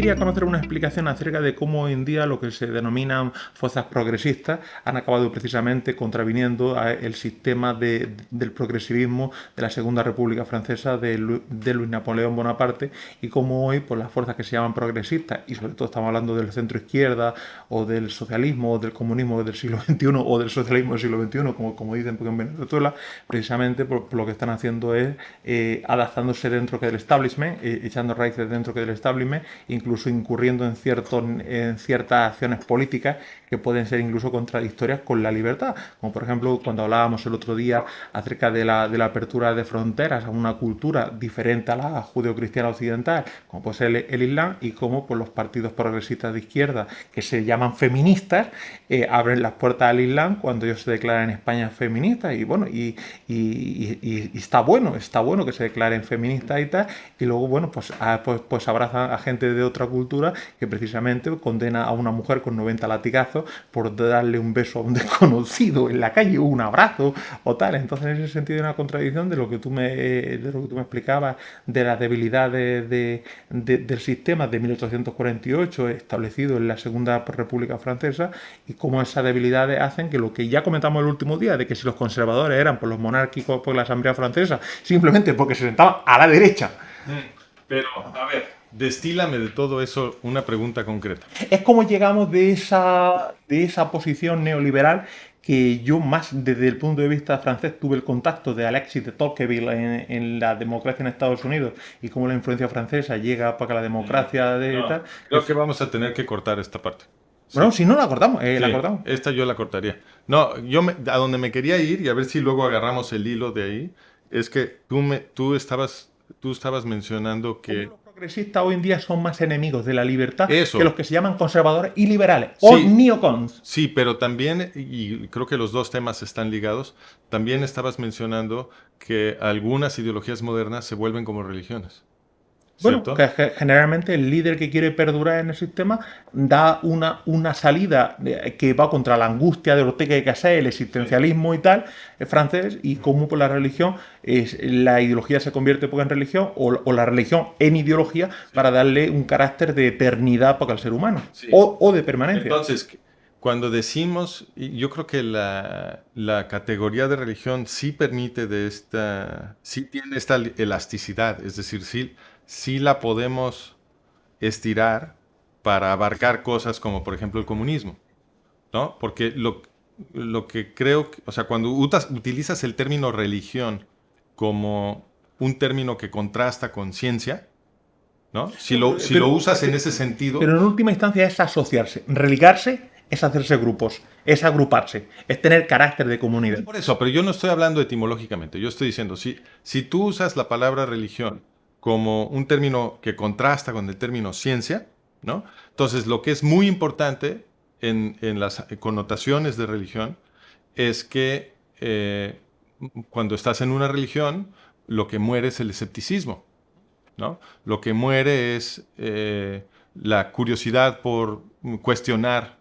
quería conocer una explicación acerca de cómo hoy en día lo que se denominan fuerzas progresistas han acabado precisamente contraviniendo el sistema del progresivismo de la Segunda República Francesa de Luis Napoleón Bonaparte, y cómo hoy pues, las fuerzas que se llaman progresistas, y sobre todo estamos hablando del centro izquierda o del socialismo o del comunismo del siglo XXI o del socialismo del siglo XXI, como dicen porque en Venezuela, precisamente por lo que están haciendo es adaptándose dentro que del establishment, echando raíces dentro que del establishment, incluso incurriendo en ciertas acciones políticas que pueden ser incluso contradictorias con la libertad, como por ejemplo cuando hablábamos el otro día acerca de la apertura de fronteras a una cultura diferente a la judeocristiana occidental, como puede ser el Islam, y cómo pues, los partidos progresistas de izquierda, que se llaman feministas, abren las puertas al Islam cuando ellos se declaran en España feministas, y bueno, y está bueno que se declaren feministas y tal, y luego, bueno, pues abrazan a gente de otra cultura que precisamente condena a una mujer con 90 latigazos por darle un beso a un desconocido en la calle, un abrazo o tal. Entonces, en ese sentido, hay una contradicción de lo que tú me explicabas de la debilidad del sistema de 1848 establecido en la Segunda República Francesa, y cómo esas debilidades hacen que lo que ya comentamos el último día, de que si los conservadores eran por los monárquicos por la Asamblea Francesa, simplemente porque se sentaban a la derecha. Pero, a ver, destílame de todo eso una pregunta concreta. Es como llegamos de esa posición neoliberal, que yo más desde el punto de vista francés tuve el contacto de Alexis de Tocqueville en la democracia en Estados Unidos, y cómo la influencia francesa llega para que la democracia de No, tal. creo que vamos a tener que cortar esta parte. Bueno, Sí, si no la cortamos, la sí, cortamos. esta yo la cortaría. No, a donde me quería ir, y a ver si luego agarramos el hilo de ahí, es que tú estabas mencionando Cómo que los progresistas hoy en día son más enemigos de la libertad que los eso, que se llaman conservadores y liberales, o sí, neocons. sí, pero también, y creo que los dos temas están ligados, también estabas mencionando que algunas ideologías modernas se vuelven como religiones, Bueno, ¿cierto? que generalmente el líder que quiere perdurar en el sistema da una salida que va contra la angustia de Ortega y Gasset, el Sí. existencialismo y tal, francés, y cómo por la religión, la ideología se convierte poco en religión, o la religión en ideología, Sí. para darle un carácter de eternidad para el ser humano, Sí. o de permanencia. Entonces, cuando decimos, y yo creo que la categoría de religión sí permite sí tiene esta elasticidad, es decir, sí la podemos estirar para abarcar cosas como, por ejemplo, el comunismo, ¿no? Porque lo que creo, o sea, cuando utilizas el término religión como un término que contrasta con ciencia, ¿no? Si lo usas en ese sentido. Pero en última instancia es asociarse. Religarse es hacerse grupos, es agruparse, es tener carácter de comunidad. Por eso, pero yo no estoy hablando etimológicamente, yo estoy diciendo, si tú usas la palabra religión como un término que contrasta con el término ciencia, ¿no? Entonces, lo que es muy importante en las connotaciones de religión es que cuando estás en una religión, lo que muere es el escepticismo, ¿no? Lo que muere es la curiosidad por cuestionar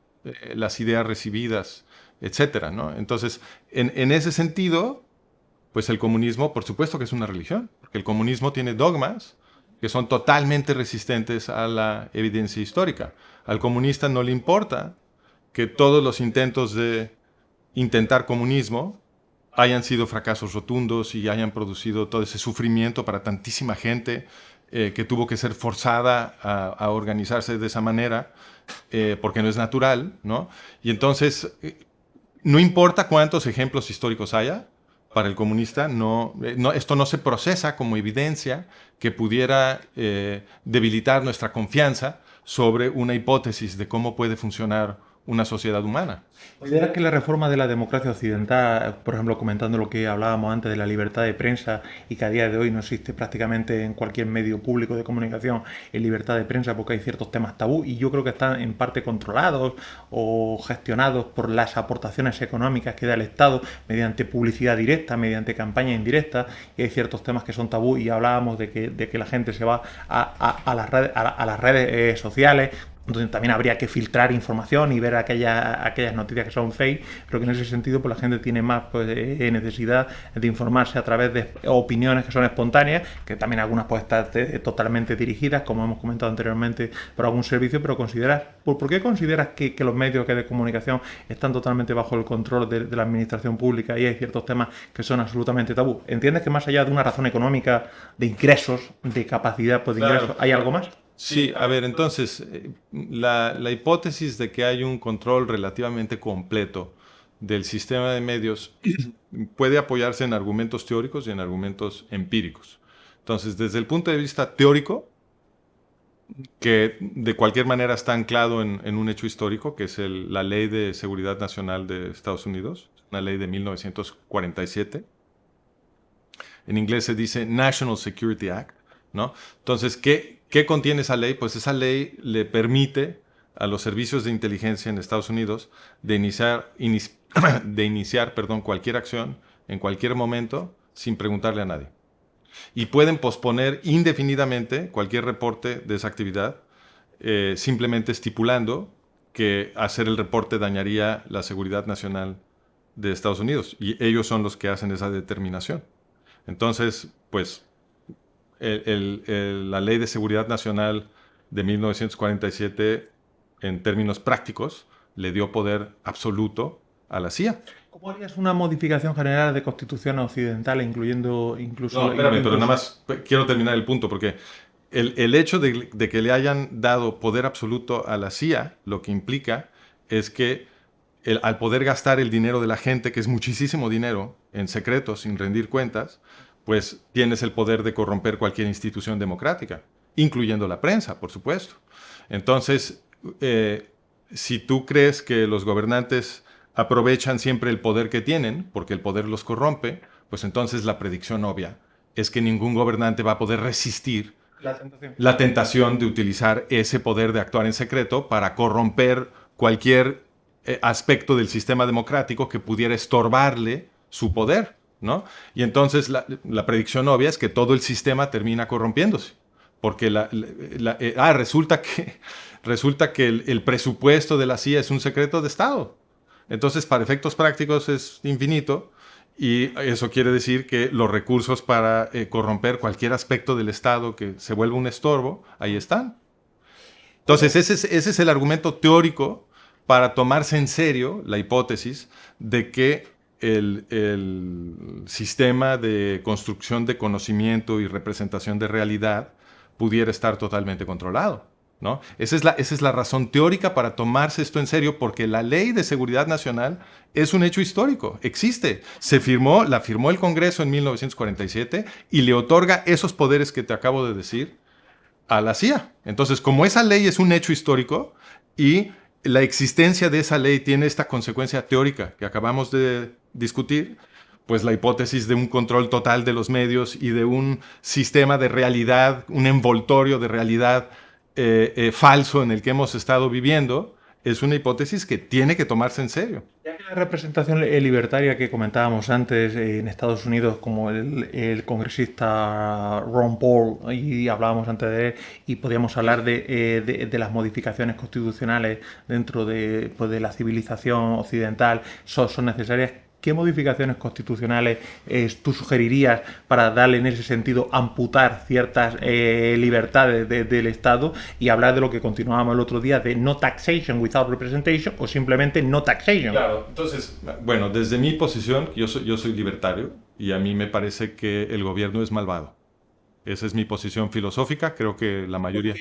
las ideas recibidas, etcétera, ¿no? Entonces, en ese sentido, pues el comunismo, por supuesto que es una religión, porque el comunismo tiene dogmas que son totalmente resistentes a la evidencia histórica. Al comunista no le importa que todos los intentos de intentar comunismo hayan sido fracasos rotundos y hayan producido todo ese sufrimiento para tantísima gente que tuvo que ser forzada a organizarse de esa manera, porque no es natural, ¿no? Y entonces, no importa cuántos ejemplos históricos haya, para el comunista esto no se procesa como evidencia que pudiera debilitar nuestra confianza sobre una hipótesis de cómo puede funcionar una sociedad humana. ¿Consideras que la reforma de la democracia occidental, por ejemplo, comentando lo que hablábamos antes de la libertad de prensa, y que a día de hoy no existe prácticamente en cualquier medio público de comunicación en libertad de prensa porque hay ciertos temas tabú, y yo creo que están en parte controlados o gestionados por las aportaciones económicas que da el Estado mediante publicidad directa, mediante campaña indirecta, y hay ciertos temas que son tabú, y hablábamos de que la gente se va a las redes sociales, donde también habría que filtrar información y ver aquellas noticias que son fake, pero que en ese sentido pues la gente tiene más pues, necesidad de informarse a través de opiniones que son espontáneas, que también algunas pueden estar totalmente dirigidas, como hemos comentado anteriormente, por algún servicio, pero ¿por qué consideras que los medios de comunicación están totalmente bajo el control de la administración pública y hay ciertos temas que son absolutamente tabú? ¿Entiendes que más allá de una razón económica, de ingresos, de capacidad pues, de ingresos, Claro. hay algo más? Sí, a ver, entonces, la hipótesis de que hay un control relativamente completo del sistema de medios puede apoyarse en argumentos teóricos y en argumentos empíricos. Entonces, desde el punto de vista teórico, que de cualquier manera está anclado en un hecho histórico, que es la Ley de Seguridad Nacional de Estados Unidos, una ley de 1947. En inglés se dice National Security Act, ¿no? Entonces, ¿qué contiene esa ley? Pues esa ley le permite a los servicios de inteligencia en Estados Unidos de iniciar, perdón, cualquier acción en cualquier momento sin preguntarle a nadie. Y pueden posponer indefinidamente cualquier reporte de esa actividad, simplemente estipulando que hacer el reporte dañaría la seguridad nacional de Estados Unidos. Y ellos son los que hacen esa determinación. Entonces, pues, la Ley de Seguridad Nacional de 1947, en términos prácticos, le dio poder absoluto a la CIA. ¿Cómo harías una modificación general de constitución occidental, incluyendo incluso... No, espérame, pero nada más quiero terminar el punto, porque el hecho de que le hayan dado poder absoluto a la CIA, lo que implica es que al poder gastar el dinero de la gente, que es muchísimo dinero, en secreto, sin rendir cuentas, pues tienes el poder de corromper cualquier institución democrática, incluyendo la prensa, por supuesto. Entonces, si tú crees que los gobernantes aprovechan siempre el poder que tienen, porque el poder los corrompe, pues entonces la predicción obvia es que ningún gobernante va a poder resistir la tentación de utilizar ese poder de actuar en secreto para corromper cualquier aspecto del sistema democrático que pudiera estorbarle su poder, ¿no? Y entonces la predicción obvia es que todo el sistema termina corrompiéndose, porque resulta que el presupuesto de la CIA es un secreto de Estado. Entonces, para efectos prácticos es infinito y eso quiere decir que los recursos para corromper cualquier aspecto del Estado que se vuelva un estorbo, ahí están. Entonces, ese es el argumento teórico para tomarse en serio la hipótesis de que el sistema de construcción de conocimiento y representación de realidad pudiera estar totalmente controlado, ¿no? Esa es la razón teórica para tomarse esto en serio, porque la Ley de Seguridad Nacional es un hecho histórico, existe. La firmó el Congreso en 1947 y le otorga esos poderes que te acabo de decir a la CIA. Entonces, como esa ley es un hecho histórico y la existencia de esa ley tiene esta consecuencia teórica que acabamos de discutir, pues la hipótesis de un control total de los medios y de un sistema de realidad, un envoltorio de realidad falso en el que hemos estado viviendo, es una hipótesis que tiene que tomarse en serio. Ya que la representación libertaria que comentábamos antes en Estados Unidos, como el congresista Ron Paul, y hablábamos antes de él, y podíamos hablar de las modificaciones constitucionales dentro pues, de la civilización occidental, son necesarias. ¿Qué modificaciones constitucionales tú sugerirías para darle en ese sentido amputar ciertas libertades del Estado y hablar de lo que continuábamos el otro día de no taxation without representation o simplemente no taxation? Claro, entonces, bueno, desde mi posición, yo soy libertario y a mí me parece que el gobierno es malvado. Esa es mi posición filosófica, creo que la mayoría...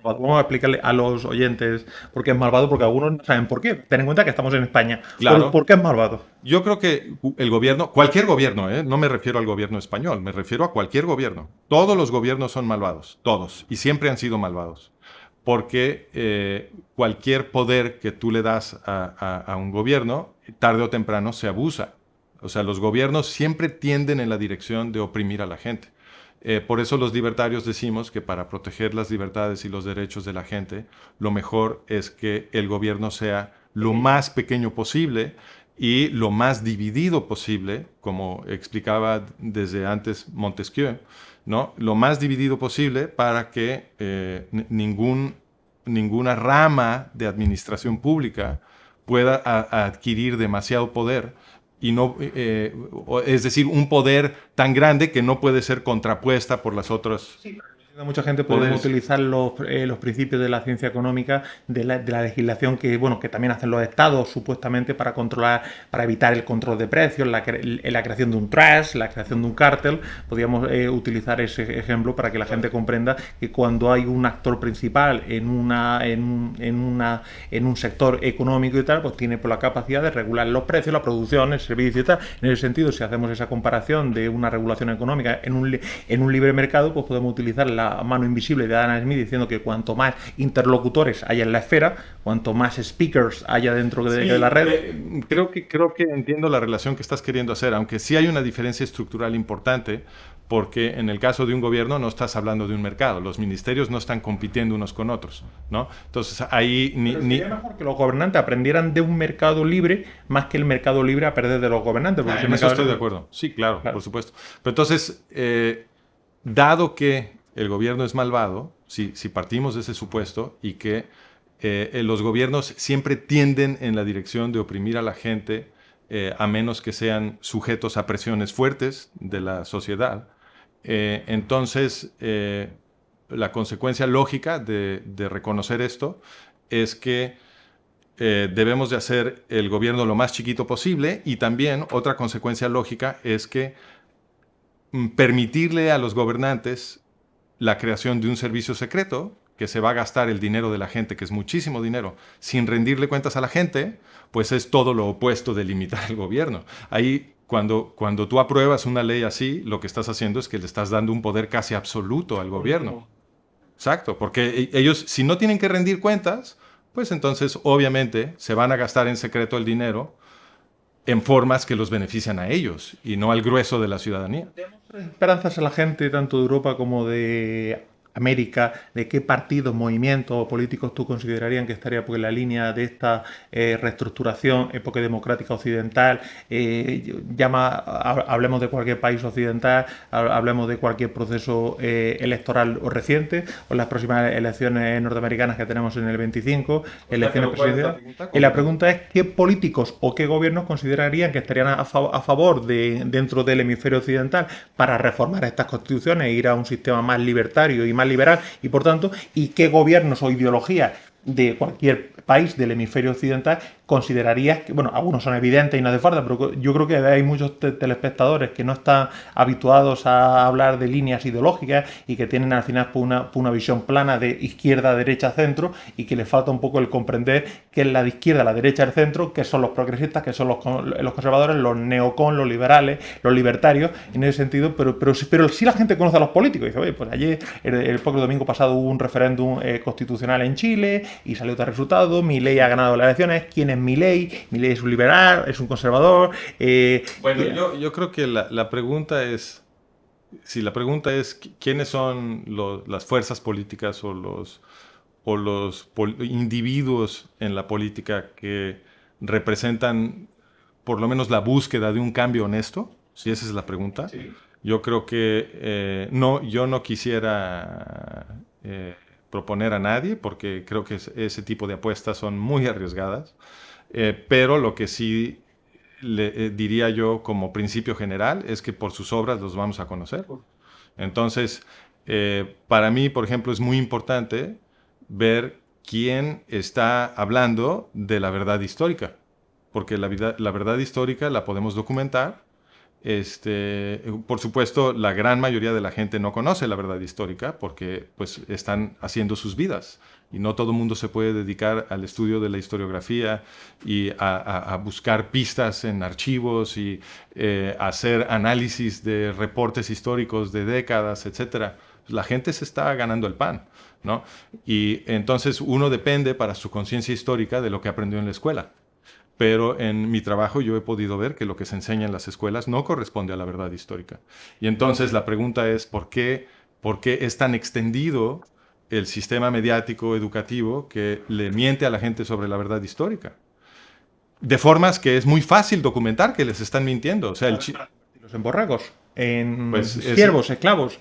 Vamos a explicarle a los oyentes por qué es malvado, porque algunos no saben por qué. Ten en cuenta que estamos en España. Claro. ¿Por qué es malvado? Yo creo que el gobierno, cualquier gobierno, no me refiero al gobierno español, me refiero a cualquier gobierno. Todos los gobiernos son malvados, todos, y siempre han sido malvados. Porque cualquier poder que tú le das a un gobierno, tarde o temprano se abusa. O sea, los gobiernos siempre tienden en la dirección de oprimir a la gente. Por eso los libertarios decimos que para proteger las libertades y los derechos de la gente, lo mejor es que el gobierno sea lo más pequeño posible y lo más dividido posible, como explicaba desde antes Montesquieu, ¿no? Lo más dividido posible para que ningún ninguna rama de administración pública pueda adquirir demasiado poder y no, es decir, un poder tan grande que no puede ser contrapuesta por las otras. Sí. Mucha gente puede utilizar los principios de la ciencia económica, de la legislación que, bueno, que también hacen los estados supuestamente para controlar, para evitar el control de precios, la creación de un trust, la creación de un cártel. Podríamos utilizar ese ejemplo para que la gente comprenda que cuando hay un actor principal en un sector económico y tal, pues tiene por la capacidad de regular los precios, la producción, el servicio y tal. En ese sentido, si hacemos esa comparación de una regulación económica en un libre mercado, pues podemos utilizar la mano invisible de Adam Smith diciendo que cuanto más interlocutores haya en la esfera, cuanto más speakers haya dentro de la red. Creo que entiendo la relación que estás queriendo hacer, aunque sí hay una diferencia estructural importante, porque en el caso de un gobierno no estás hablando de un mercado, los ministerios no están compitiendo unos con otros, ¿no? Entonces ahí sería mejor que los gobernantes aprendieran de un mercado libre más que el mercado libre a perder de los gobernantes. En eso estoy de acuerdo, sí, claro, por supuesto. Pero entonces, dado que el gobierno es malvado, si partimos de ese supuesto, y que los gobiernos siempre tienden en la dirección de oprimir a la gente, a menos que sean sujetos a presiones fuertes de la sociedad, entonces la consecuencia lógica de reconocer esto es que debemos de hacer el gobierno lo más chiquito posible, y también otra consecuencia lógica es que permitirle a los gobernantes la creación de un servicio secreto que se va a gastar el dinero de la gente, que es muchísimo dinero, sin rendirle cuentas a la gente, pues es todo lo opuesto de limitar el gobierno. Ahí, cuando tú apruebas una ley así, lo que estás haciendo es que le estás dando un poder casi absoluto al gobierno. Exacto, porque ellos, si no tienen que rendir cuentas, pues entonces obviamente se van a gastar en secreto el dinero en formas que los benefician a ellos y no al grueso de la ciudadanía. Esperanzas a la gente, tanto de Europa como de América, de qué partidos, movimientos o políticos tú considerarían que estaría por la línea de esta reestructuración época democrática occidental. Hablemos de cualquier país occidental, hablemos de cualquier proceso electoral o reciente, o las próximas elecciones norteamericanas que tenemos en el 25, elecciones presidenciales. Y la pregunta es, ¿qué políticos o qué gobiernos considerarían que estarían a favor dentro del hemisferio occidental para reformar estas constituciones e ir a un sistema más libertario y más liberal, y por tanto, y qué gobiernos o ideologías de cualquier país del hemisferio occidental considerarías que, bueno, algunos son evidentes y no hace falta, pero yo creo que hay muchos telespectadores que no están habituados a hablar de líneas ideológicas y que tienen al final una visión plana de izquierda, derecha, centro, y que les falta un poco el comprender qué es la de izquierda, la derecha, el centro, qué son los progresistas, qué son los conservadores, los neocon, los liberales, los libertarios, en ese sentido, pero sí la gente conoce a los políticos. Dice, oye, pues ayer, el propio domingo pasado, hubo un referéndum constitucional en Chile y salió otro resultado, Milei ha ganado las elecciones. ¿Quién es Milei? Milei es un liberal, es un conservador. Bueno, yo creo que la pregunta es, si la pregunta es quiénes son las fuerzas políticas o los individuos en la política que representan por lo menos la búsqueda de un cambio honesto, si esa es la pregunta, sí. Yo creo que yo no quisiera proponer a nadie, porque creo que ese tipo de apuestas son muy arriesgadas, pero lo que sí diría yo como principio general es que por sus obras los vamos a conocer. Entonces, para mí, por ejemplo, es muy importante ver quién está hablando de la verdad histórica, porque la verdad histórica la podemos documentar. Por supuesto, la gran mayoría de la gente no conoce la verdad histórica porque pues, están haciendo sus vidas y no todo el mundo se puede dedicar al estudio de la historiografía y a buscar pistas en archivos y hacer análisis de reportes históricos de décadas, etc. La gente se está ganando el pan, ¿no? Y entonces uno depende para su conciencia histórica de lo que aprendió en la escuela. Pero en mi trabajo yo he podido ver que lo que se enseña en las escuelas no corresponde a la verdad histórica. Y entonces la pregunta es, ¿por qué es tan extendido el sistema mediático educativo que le miente a la gente sobre la verdad histórica? De formas que es muy fácil documentar que les están mintiendo. O sea, los emborragos. en Pues siervos, esclavos.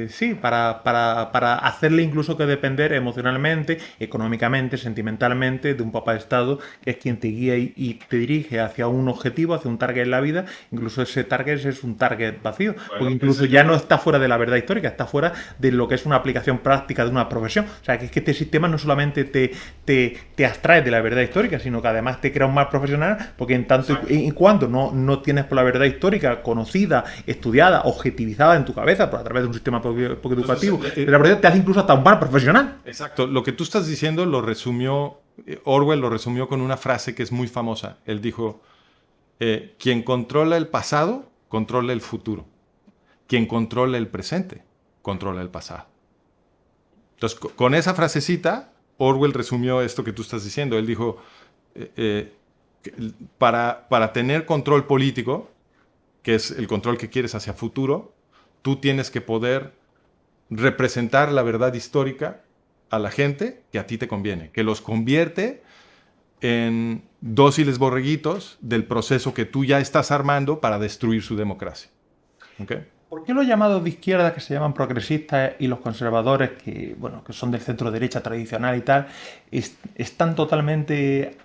Sí, para hacerle incluso que depender emocionalmente, económicamente, sentimentalmente de un papá de Estado que es quien te guía y te dirige hacia un objetivo, hacia un target en la vida. Incluso ese target es un target vacío, porque bueno, incluso ese ya yo no creo. está fuera de la verdad histórica, está fuera de lo que es una aplicación práctica de una profesión. O sea, que es que este sistema no solamente te abstrae de la verdad histórica, sino que además te crea un mal profesional, porque en tanto Exacto. y cuando no tienes por la verdad histórica conocida, estudiada, objetivizada en tu cabeza por a través de un sistema poco Entonces, educativo, de la verdad te hace incluso hasta un mal profesional. exacto. Lo que tú estás diciendo lo resumió, Orwell lo resumió con una frase que es muy famosa. Él dijo, quien controla el pasado, controla el futuro. Quien controla el presente, controla el pasado. Entonces, con esa frasecita, Orwell resumió esto que tú estás diciendo. Él dijo, eh, eh, para tener control político, que es el control que quieres hacia futuro, tú tienes que poder representar la verdad histórica a la gente que a ti te conviene, que los convierte en dóciles borreguitos del proceso que tú ya estás armando para destruir su democracia. ¿Okay? ¿Por qué los llamados de izquierda, que se llaman progresistas, y los conservadores, que, bueno, que son del centro derecha tradicional y tal, están totalmente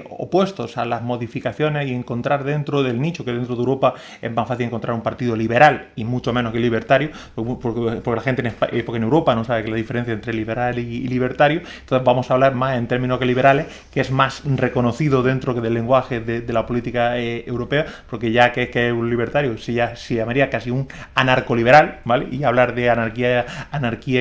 opuestos a las modificaciones y encontrar dentro del nicho, que dentro de Europa es más fácil encontrar un partido liberal y mucho menos que libertario, porque la gente porque en Europa no sabe que la diferencia entre liberal y libertario? Entonces vamos a hablar más en términos que liberales, que es más reconocido dentro del lenguaje de la política europea, porque ya que es un libertario, se llamaría casi un anarcoliberal, ¿vale? Y hablar de anarquía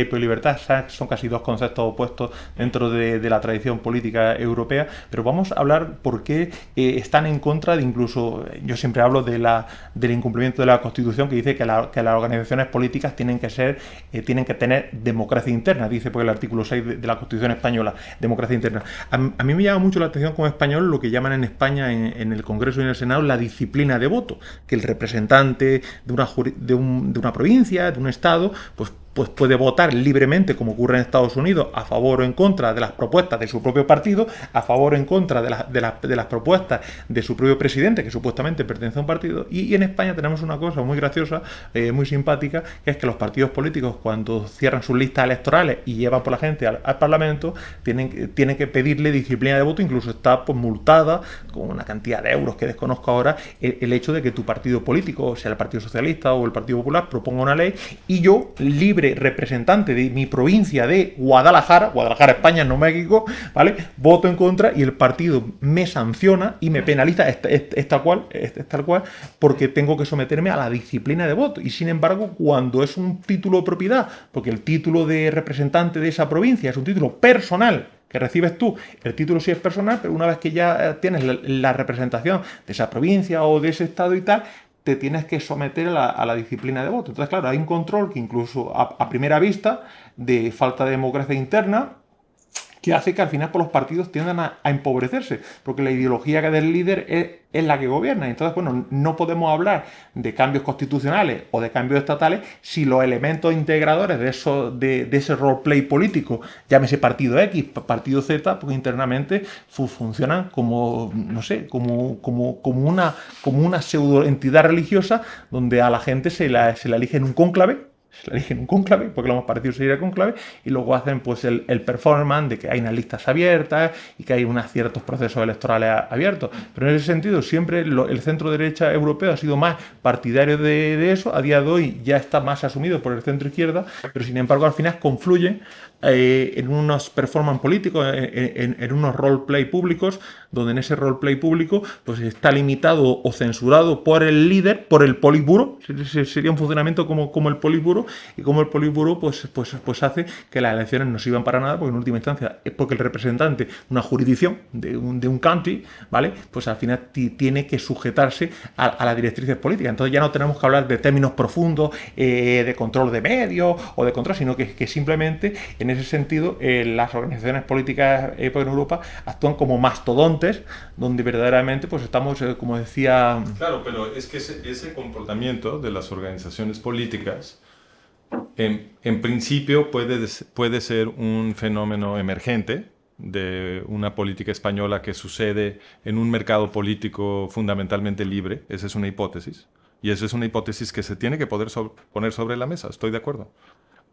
y prolibertad son casi dos conceptos opuestos dentro de la tradición política europea, pero vamos a hablar por qué están en contra de incluso, yo siempre hablo del incumplimiento de la Constitución, que dice que las organizaciones políticas tienen que tener democracia interna, dice por el artículo 6 de la Constitución española, democracia interna. A mí me llama mucho la atención como español lo que llaman en España, en el Congreso y en el Senado, la disciplina de voto, que el representante de una provincia, de un estado, pues puede votar libremente, como ocurre en Estados Unidos, a favor o en contra de las propuestas de su propio partido, a favor o en contra de las propuestas de su propio presidente, que supuestamente pertenece a un partido. Y en España tenemos una cosa muy graciosa, muy simpática, que es que los partidos políticos, cuando cierran sus listas electorales y llevan por la gente al Parlamento, tienen que pedirle disciplina de voto, incluso está pues, multada con una cantidad de euros que desconozco ahora, el hecho de que tu partido político, sea el Partido Socialista o el Partido Popular, proponga una ley y yo, libre representante de mi provincia de Guadalajara, España, no México, ¿vale? Voto en contra y el partido me sanciona y me penaliza, es tal cual, porque tengo que someterme a la disciplina de voto. Y sin embargo, cuando es un título de propiedad, porque el título de representante de esa provincia es un título personal, que recibes tú, el título sí es personal, pero una vez que ya tienes la representación de esa provincia o de ese estado y tal, te tienes que someter a la disciplina de voto. Entonces, claro, hay un control que incluso a primera vista de falta de democracia interna, que hace que al final por los partidos tiendan a empobrecerse, porque la ideología que del líder es la que gobierna. Entonces, bueno, no podemos hablar de cambios constitucionales o de cambios estatales si los elementos integradores de ese roleplay político, llámese partido X, partido Z, pues internamente funcionan como, no sé, como una pseudo entidad religiosa donde a la gente se la elige en un cónclave, se la eligen un cónclave, porque lo más parecido sería el cónclave, y luego hacen pues el performance de que hay unas listas abiertas y que hay unos ciertos procesos electorales abiertos. Pero en ese sentido, siempre el centro derecha europeo ha sido más partidario de eso. A día de hoy ya está más asumido por el centro izquierda, pero sin embargo al final confluyen en unos performance políticos, en unos roleplay públicos, donde en ese roleplay público pues está limitado o censurado por el líder, por el politburo. Sería un funcionamiento como el politburo, y como el politburo pues hace que las elecciones no sirvan para nada, porque en última instancia es porque el representante de una jurisdicción, de un country, ¿vale? Pues al final tiene que sujetarse a las directrices políticas. Entonces ya no tenemos que hablar de términos profundos, de control de medios o de control, sino que simplemente en ese sentido las organizaciones políticas en Europa actúan como mastodontes, donde verdaderamente pues estamos, como decía... Claro, pero es que ese comportamiento de las organizaciones políticas en principio puede ser un fenómeno emergente de una política española que sucede en un mercado político fundamentalmente libre. Esa es una hipótesis. Y esa es una hipótesis que se tiene que poder poner sobre la mesa, estoy de acuerdo.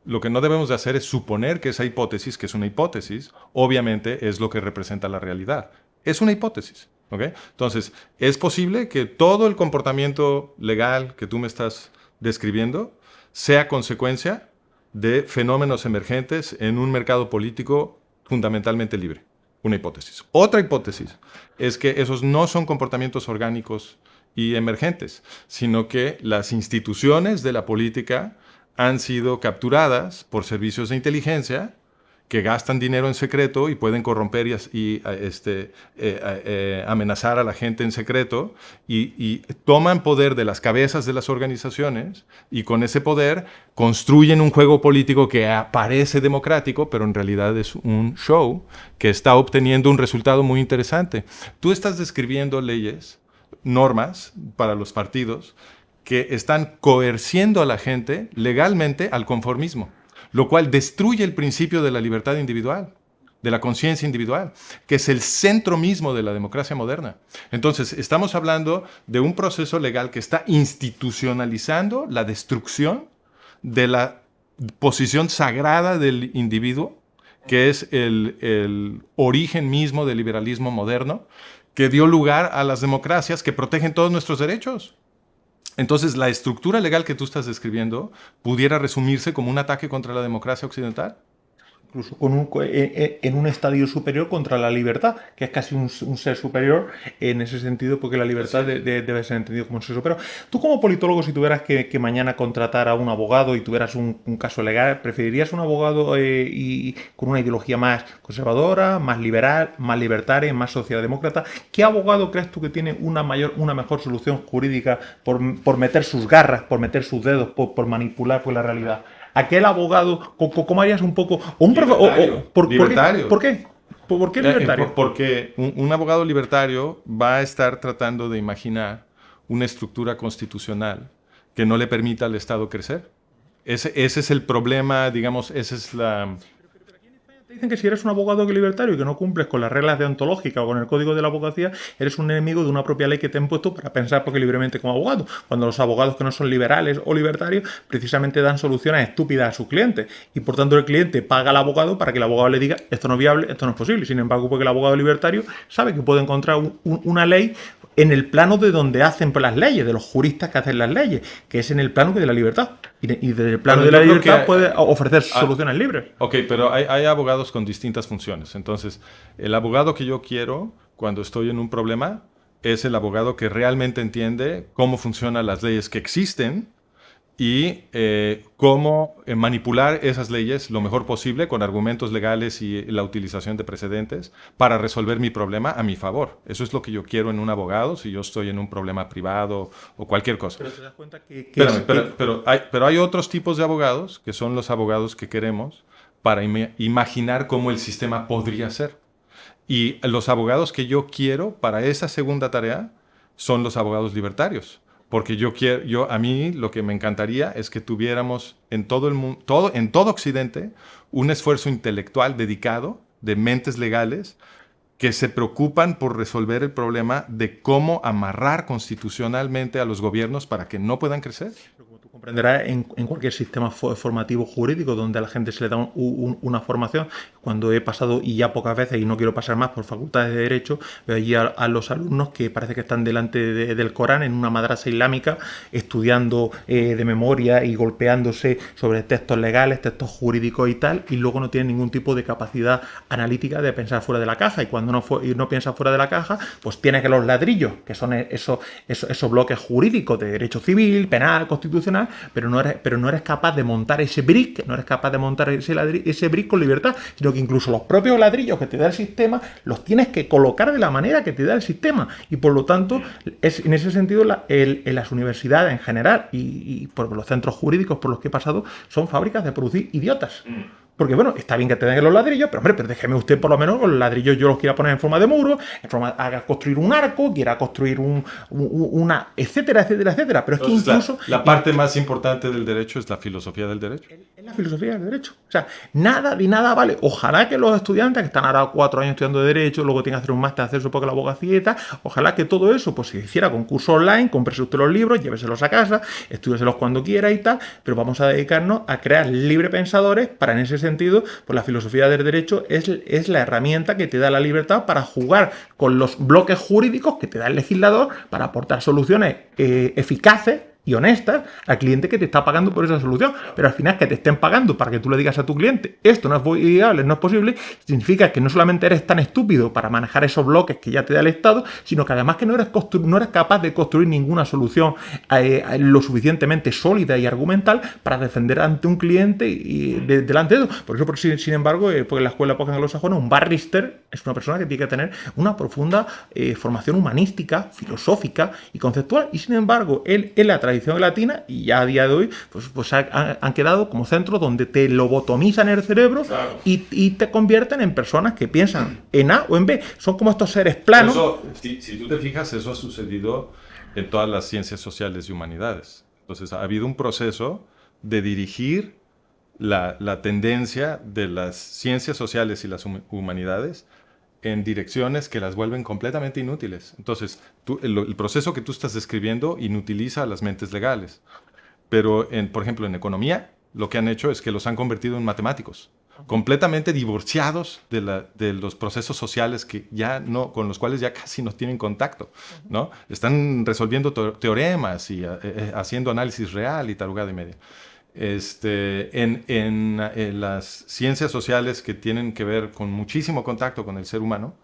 Lo que no debemos de hacer es suponer que esa hipótesis, que es una hipótesis, obviamente es lo que representa la realidad. Es una hipótesis, ¿ok? Entonces, es posible que todo el comportamiento legal que tú me estás describiendo sea consecuencia de fenómenos emergentes en un mercado político fundamentalmente libre. Una hipótesis. Otra hipótesis es que esos no son comportamientos orgánicos y emergentes, sino que las instituciones de la política han sido capturadas por servicios de inteligencia que gastan dinero en secreto y pueden corromper y amenazar a la gente en secreto y toman poder de las cabezas de las organizaciones y con ese poder construyen un juego político que parece democrático, pero en realidad es un show que está obteniendo un resultado muy interesante. Tú estás describiendo leyes, normas para los partidos que están coerciendo a la gente legalmente al conformismo, lo cual destruye el principio de la libertad individual, de la conciencia individual, que es el centro mismo de la democracia moderna. Entonces, estamos hablando de un proceso legal que está institucionalizando la destrucción de la posición sagrada del individuo, que es el origen mismo del liberalismo moderno, que dio lugar a las democracias que protegen todos nuestros derechos. Entonces, la estructura legal que tú estás describiendo pudiera resumirse como un ataque contra la democracia occidental. Incluso en un estadio superior contra la libertad, que es casi un ser superior en ese sentido, porque la libertad debe ser entendido como un ser superior. Tú como politólogo, si tuvieras que mañana contratar a un abogado y tuvieras un caso legal, ¿preferirías un abogado y con una ideología más conservadora, más liberal, más libertaria, más socialdemócrata? ¿Qué abogado crees tú que tiene una mejor solución jurídica por meter sus garras, por meter sus dedos, por manipular la realidad? Aquel abogado, ¿cómo harías un poco? Libertario. ¿Por qué? ¿Por qué libertario? Porque un abogado libertario va a estar tratando de imaginar una estructura constitucional que no le permita al Estado crecer. Ese es el problema, digamos, esa es la... Te dicen que si eres un abogado libertario y que no cumples con las reglas deontológicas o con el código de la abogacía, eres un enemigo de una propia ley que te han puesto para pensar porque libremente como abogado. Cuando los abogados que no son liberales o libertarios precisamente dan soluciones estúpidas a sus clientes y por tanto el cliente paga al abogado para que el abogado le diga esto no es viable, esto no es posible. Sin embargo, porque el abogado libertario sabe que puede encontrar una ley en el plano de donde hacen las leyes, de los juristas que hacen las leyes, que es en el plano de la libertad. Y desde el plano de la libertad puede ofrecer soluciones libres. Ok, pero hay abogados con distintas funciones. Entonces, el abogado que yo quiero cuando estoy en un problema es el abogado que realmente entiende cómo funcionan las leyes que existen y cómo manipular esas leyes lo mejor posible con argumentos legales y la utilización de precedentes para resolver mi problema a mi favor. Eso es lo que yo quiero en un abogado si yo estoy en un problema privado o cualquier cosa. Pero te das cuenta que pero hay otros tipos de abogados que son los abogados que queremos para imaginar cómo el sistema podría ser. Y los abogados que yo quiero para esa segunda tarea son los abogados libertarios. Porque a mí lo que me encantaría es que tuviéramos en todo el mundo, en todo Occidente, un esfuerzo intelectual dedicado de mentes legales que se preocupan por resolver el problema de cómo amarrar constitucionalmente a los gobiernos para que no puedan crecer. Comprenderás en cualquier sistema formativo jurídico donde a la gente se le da una formación. Cuando he pasado, y ya pocas veces, y no quiero pasar más por facultades de Derecho, veo allí a los alumnos que parece que están delante del Corán en una madrasa islámica estudiando de memoria y golpeándose sobre textos legales, textos jurídicos y tal, y luego no tienen ningún tipo de capacidad analítica de pensar fuera de la caja. Y cuando no piensas fuera de la caja, pues tienes que los ladrillos, que son esos bloques jurídicos de derecho civil, penal, constitucional, pero no eres capaz de montar ese brick, no eres capaz de montar ese brick con libertad, sino que incluso los propios ladrillos que te da el sistema los tienes que colocar de la manera que te da el sistema. Y por lo tanto, es en ese sentido en las universidades en general y por los centros jurídicos por los que he pasado son fábricas de producir idiotas. Porque, bueno, está bien que te den los ladrillos, pero, hombre, pero déjeme usted por lo menos los ladrillos yo los quiera poner en forma de muro, haga construir un arco, quiera construir una, etcétera, etcétera, etcétera. Pero Entonces, es que incluso... la parte más importante del derecho es la filosofía del derecho. Es la filosofía del derecho. O sea, nada de nada vale. Ojalá que los estudiantes que están ahora 4 años estudiando derecho, luego tienen que hacer un máster, hacer su poco la abogacía y tal, ojalá que todo eso pues se hiciera con curso online, cómprese usted los libros, lléveselos a casa, estúdieselos cuando quiera y tal, pero vamos a dedicarnos a crear librepensadores para, en ese sentido, pues la filosofía del derecho es la herramienta que te da la libertad para jugar con los bloques jurídicos que te da el legislador para aportar soluciones eficaces y honestas al cliente que te está pagando por esa solución. Pero al final, que te estén pagando para que tú le digas a tu cliente esto no es viable, no es posible, significa que no solamente eres tan estúpido para manejar esos bloques que ya te da el Estado, sino que además que no eres capaz de construir ninguna solución lo suficientemente sólida y argumental para defender ante un cliente y delante de eso. Por eso, sin embargo, porque en la escuela poca anglosajona, un barrister es una persona que tiene que tener una profunda formación humanística, filosófica y conceptual. Y sin embargo, él en la tradición latina, y ya a día de hoy, pues han quedado como centros donde te lobotomizan el cerebro, claro, y te convierten en personas que piensan en A o en B. Son como estos seres planos. Eso, si tú te fijas, eso ha sucedido en todas las ciencias sociales y humanidades. Entonces, ha habido un proceso de dirigir la tendencia de las ciencias sociales y las humanidades en direcciones que las vuelven completamente inútiles. Entonces, el proceso que tú estás describiendo inutiliza a las mentes legales. Pero, por ejemplo, en economía, lo que han hecho es que los han convertido en matemáticos, completamente divorciados de los procesos sociales con los cuales ya casi no tienen contacto, ¿no? Están resolviendo teoremas y haciendo análisis real y tarugada y media. En las ciencias sociales que tienen que ver con muchísimo contacto con el ser humano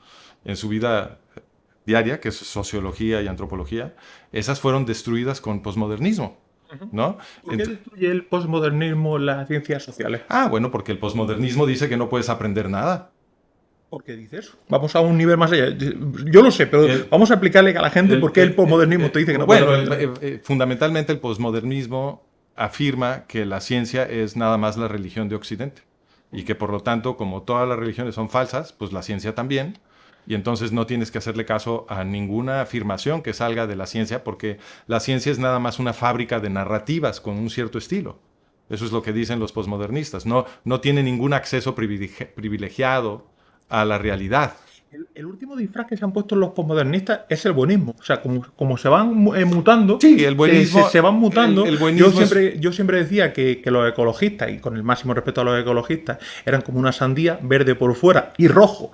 en su vida diaria, que es sociología y antropología, esas fueron destruidas con posmodernismo, ¿no? ¿Por qué destruye el posmodernismo las ciencias sociales? Bueno, porque el posmodernismo dice que no puedes aprender nada. ¿Por qué dice eso? Vamos a un nivel más allá. Yo lo sé, pero vamos a explicarle a la gente por qué el posmodernismo te dice que no puedes aprender. Fundamentalmente el posmodernismo afirma que la ciencia es nada más la religión de Occidente y que por lo tanto, como todas las religiones son falsas, pues la ciencia también, y entonces no tienes que hacerle caso a ninguna afirmación que salga de la ciencia, porque la ciencia es nada más una fábrica de narrativas con un cierto estilo. Eso es lo que dicen los posmodernistas. No tiene ningún acceso privilegiado a la realidad. El último disfraz que se han puesto los posmodernistas es el buenismo. O sea, como se van mutando, sí, el buenismo, se van mutando. El yo siempre decía que los ecologistas, y con el máximo respeto a los ecologistas, eran como una sandía verde por fuera y rojo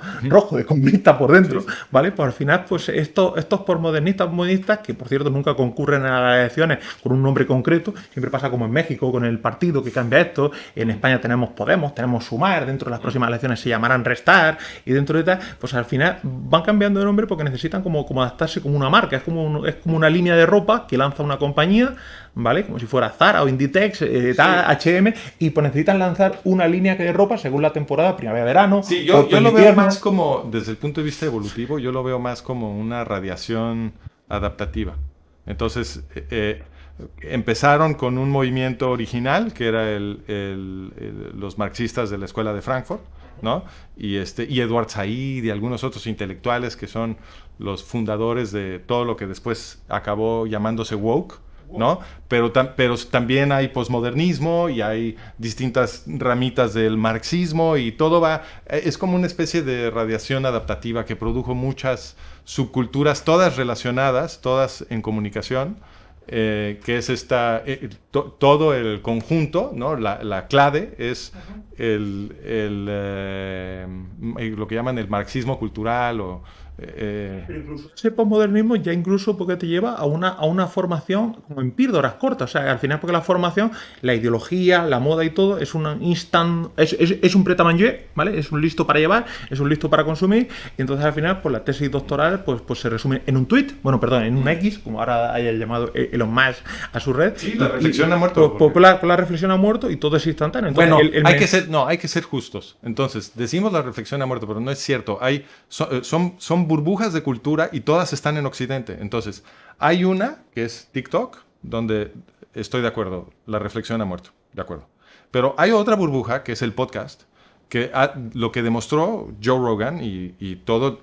de comunista por dentro, sí. ¿Vale? Pues al final, pues estos posmodernistas, budistas, que por cierto nunca concurren a las elecciones con un nombre concreto, siempre pasa como en México con el partido que cambia esto, en España tenemos Podemos, tenemos Sumar, dentro de las próximas elecciones se llamarán Restar, y dentro de tal, pues al final van cambiando de nombre porque necesitan como adaptarse como una marca, es como una línea de ropa que lanza una compañía, ¿vale? Como si fuera Zara o Inditex, sí. H&M, y pues necesitan lanzar una línea de ropa según la temporada, primavera-verano. Sí, yo lo veo más como, desde el punto de vista evolutivo, yo lo veo más como una radiación adaptativa. Entonces, empezaron con un movimiento original, que era los marxistas de la Escuela de Frankfurt, ¿no? Y Edward Said y algunos otros intelectuales que son los fundadores de todo lo que después acabó llamándose woke, ¿no? Pero también hay posmodernismo y hay distintas ramitas del marxismo y todo es como una especie de radiación adaptativa que produjo muchas subculturas, todas relacionadas, todas en comunicación, que es todo el conjunto, ¿no? La clave es lo que llaman el marxismo cultural o Pero incluso ese posmodernismo ya incluso porque te lleva a una formación como en píldoras cortas. O sea, al final porque la formación, la ideología, la moda y todo es un es un prêt-à-manger, ¿vale? Es un listo para llevar, es un listo para consumir. Y entonces al final, pues la tesis doctoral pues se resume en un tweet, en un X, como ahora haya llamado Elon Musk a su red. Sí, la reflexión ha muerto. La reflexión ha muerto y todo es instantáneo. Entonces, bueno, hay que ser justos. Entonces, decimos la reflexión ha muerto, pero no es cierto. Son burbujas de cultura y todas están en Occidente. Entonces, hay una que es TikTok, donde estoy de acuerdo, la reflexión ha muerto, de acuerdo. Pero hay otra burbuja que es el podcast, que lo que demostró Joe Rogan y todo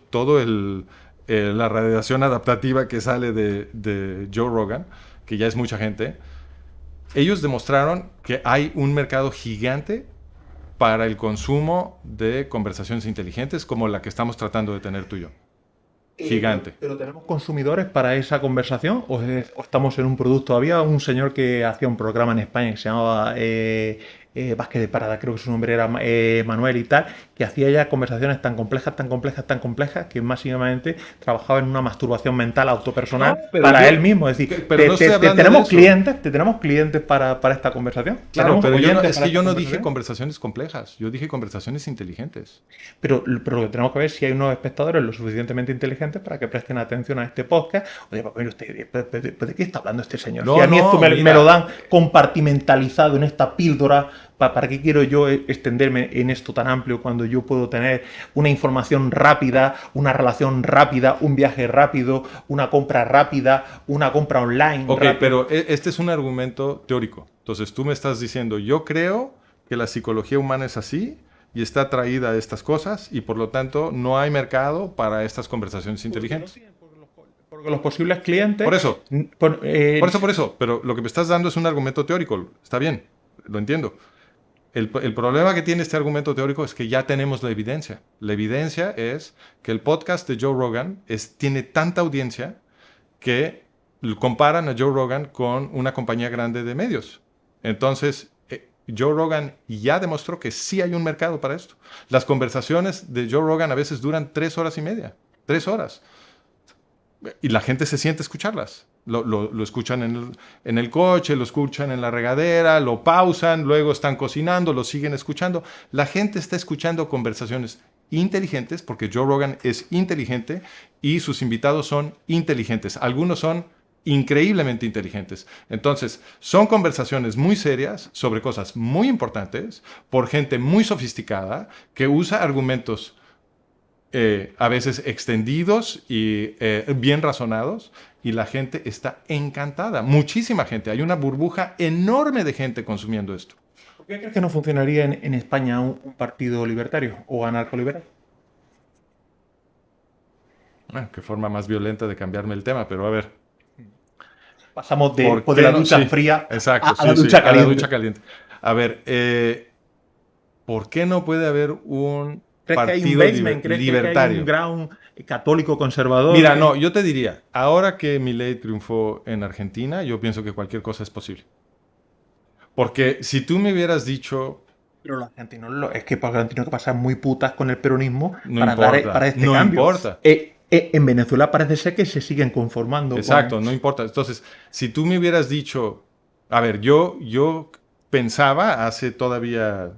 la radiación adaptativa que sale de Joe Rogan, que ya es mucha gente, ellos demostraron que hay un mercado gigante para el consumo de conversaciones inteligentes como la que estamos tratando de tener tú y yo. Gigante. ¿Pero tenemos consumidores para esa conversación? ¿O estamos en un producto? Había un señor que hacía un programa en España que se llamaba Vázquez de Parada, creo que su nombre era Manuel y tal, que hacía ya conversaciones tan complejas, que básicamente trabajaba en una masturbación mental autopersonal para él mismo. Es decir, pero no estoy hablando te tenemos clientes para esta conversación. Claro, pero yo no dije conversaciones complejas, yo dije conversaciones inteligentes. Pero lo que tenemos que ver es si hay unos espectadores lo suficientemente inteligentes para que presten atención a este podcast. Oye, pues mire usted, ¿de qué está hablando este señor? No, si a mí esto me lo dan compartimentalizado en esta píldora, ¿para qué quiero yo extenderme en esto tan amplio cuando yo puedo tener una información rápida, una relación rápida, un viaje rápido, una compra rápida, una compra online? Ok, pero este es un argumento teórico. Entonces tú me estás diciendo, yo creo que la psicología humana es así y está atraída a estas cosas y por lo tanto no hay mercado para estas conversaciones inteligentes. Porque los posibles clientes... Por eso. Pero lo que me estás dando es un argumento teórico. Está bien, lo entiendo. El problema que tiene este argumento teórico es que ya tenemos la evidencia. La evidencia es que el podcast de Joe Rogan tiene tanta audiencia que comparan a Joe Rogan con una compañía grande de medios. Entonces, Joe Rogan ya demostró que sí hay un mercado para esto. Las conversaciones de Joe Rogan a veces duran 3 horas y media. 3 horas. Y la gente se siente a escucharlas. Lo escuchan en el coche, lo escuchan en la regadera, lo pausan, luego están cocinando, lo siguen escuchando. La gente está escuchando conversaciones inteligentes porque Joe Rogan es inteligente y sus invitados son inteligentes. Algunos son increíblemente inteligentes. Entonces, son conversaciones muy serias sobre cosas muy importantes por gente muy sofisticada que usa argumentos a veces extendidos y bien razonados, y la gente está encantada. Muchísima gente. Hay una burbuja enorme de gente consumiendo esto. ¿Por qué crees que no funcionaría en España un partido libertario o anarcoliberal? Bueno, qué forma más violenta de cambiarme el tema, pero a ver. Pasamos de la ducha fría exacto, a la ducha caliente. A la ducha caliente. A ver, ¿por qué no puede haber un partido libertario? Que hay un ground católico conservador. Mira, no, yo te diría, ahora que Milei triunfó en Argentina, yo pienso que cualquier cosa es posible. Porque si tú me hubieras dicho... Pero los argentinos, es que los argentinos que pasan muy putas con el peronismo para este cambio. No importa. En Venezuela parece ser que se siguen conformando. Exacto, no importa. Entonces, si tú me hubieras dicho... A ver, yo pensaba hace todavía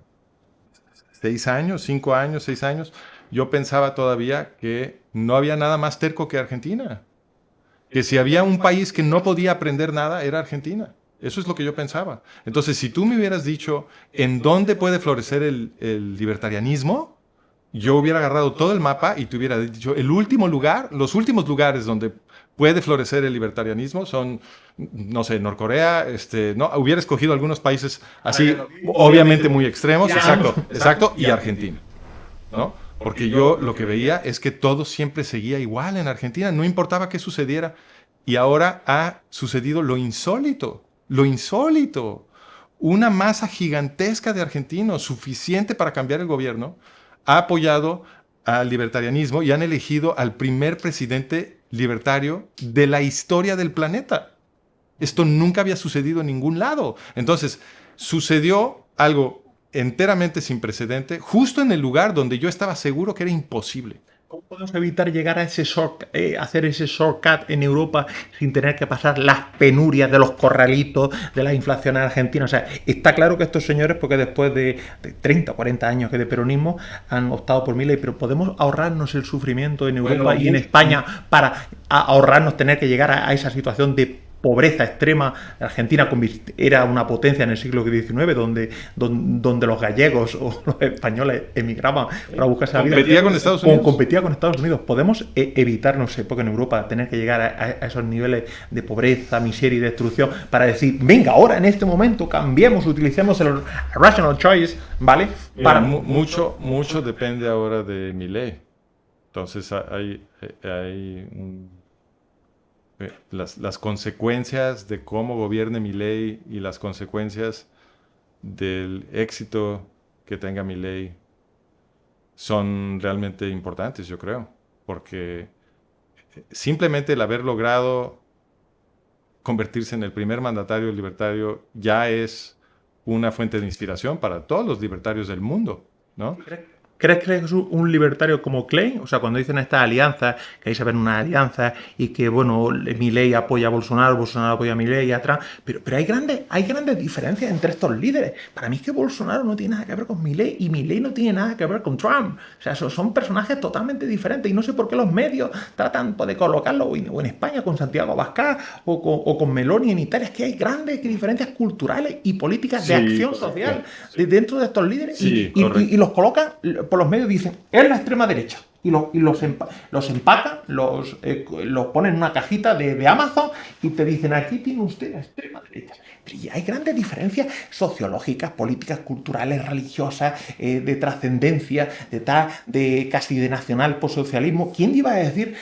6 años, 5 años, 6 años, yo pensaba todavía que no había nada más terco que Argentina. Que si había un país que no podía aprender nada, era Argentina. Eso es lo que yo pensaba. Entonces, si tú me hubieras dicho en dónde puede florecer el libertarianismo, yo hubiera agarrado todo el mapa y te hubiera dicho el último lugar, los últimos lugares donde puede florecer el libertarianismo son, no sé, Norcorea, no, hubiera escogido algunos países así, obviamente muy extremos, exacto, y Argentina, ¿no? Porque yo lo que veía es que todo siempre seguía igual en Argentina, no importaba qué sucediera, y ahora ha sucedido lo insólito. Una masa gigantesca de argentinos, suficiente para cambiar el gobierno, ha apoyado al libertarianismo y han elegido al primer presidente libertario de la historia del planeta. Esto nunca había sucedido en ningún lado. Entonces, sucedió algo enteramente sin precedente, justo en el lugar donde yo estaba seguro que era imposible. ¿Cómo podemos evitar llegar a hacer ese shortcut en Europa sin tener que pasar las penurias de los corralitos, de la inflación en Argentina? O sea, está claro que estos señores, porque después de 30 o 40 años de peronismo, han optado por Milei, pero podemos ahorrarnos el sufrimiento en Europa y en España para ahorrarnos tener que llegar a esa situación de pobreza extrema. Argentina era una potencia en el siglo XIX donde los gallegos o los españoles emigraban para buscarse la vida. Competía con Estados Unidos. Competía con Estados Unidos. Podemos evitar, no sé, porque en Europa tener que llegar a esos niveles de pobreza, miseria y destrucción para decir, venga, ahora en este momento cambiemos, utilicemos el rational choice, ¿vale? Para mucho depende ahora de Milei. Entonces las consecuencias de cómo gobierne Milei y las consecuencias del éxito que tenga Milei son realmente importantes, yo creo, porque simplemente el haber logrado convertirse en el primer mandatario libertario ya es una fuente de inspiración para todos los libertarios del mundo, ¿no? ¿Crees que es un libertario como Klein? O sea, cuando dicen estas alianzas, que ahí se ven unas alianzas y que, bueno, Milei apoya a Bolsonaro, Bolsonaro apoya a Milei y a Trump, pero hay grandes diferencias entre estos líderes. Para mí es que Bolsonaro no tiene nada que ver con Milei y Milei no tiene nada que ver con Trump. O sea, son personajes totalmente diferentes y no sé por qué los medios tratan de colocarlo o en España con Santiago Abascal o con Meloni en Italia. Es que hay grandes diferencias culturales y políticas de acción social dentro de estos líderes y los colocan por los medios, dicen, es la extrema derecha. Y los empacan, los ponen en una cajita de Amazon y te dicen, aquí tiene usted la extrema derecha. Y hay grandes diferencias sociológicas, políticas, culturales, religiosas, de trascendencia, de casi de nacional postsocialismo. ¿Quién iba a decir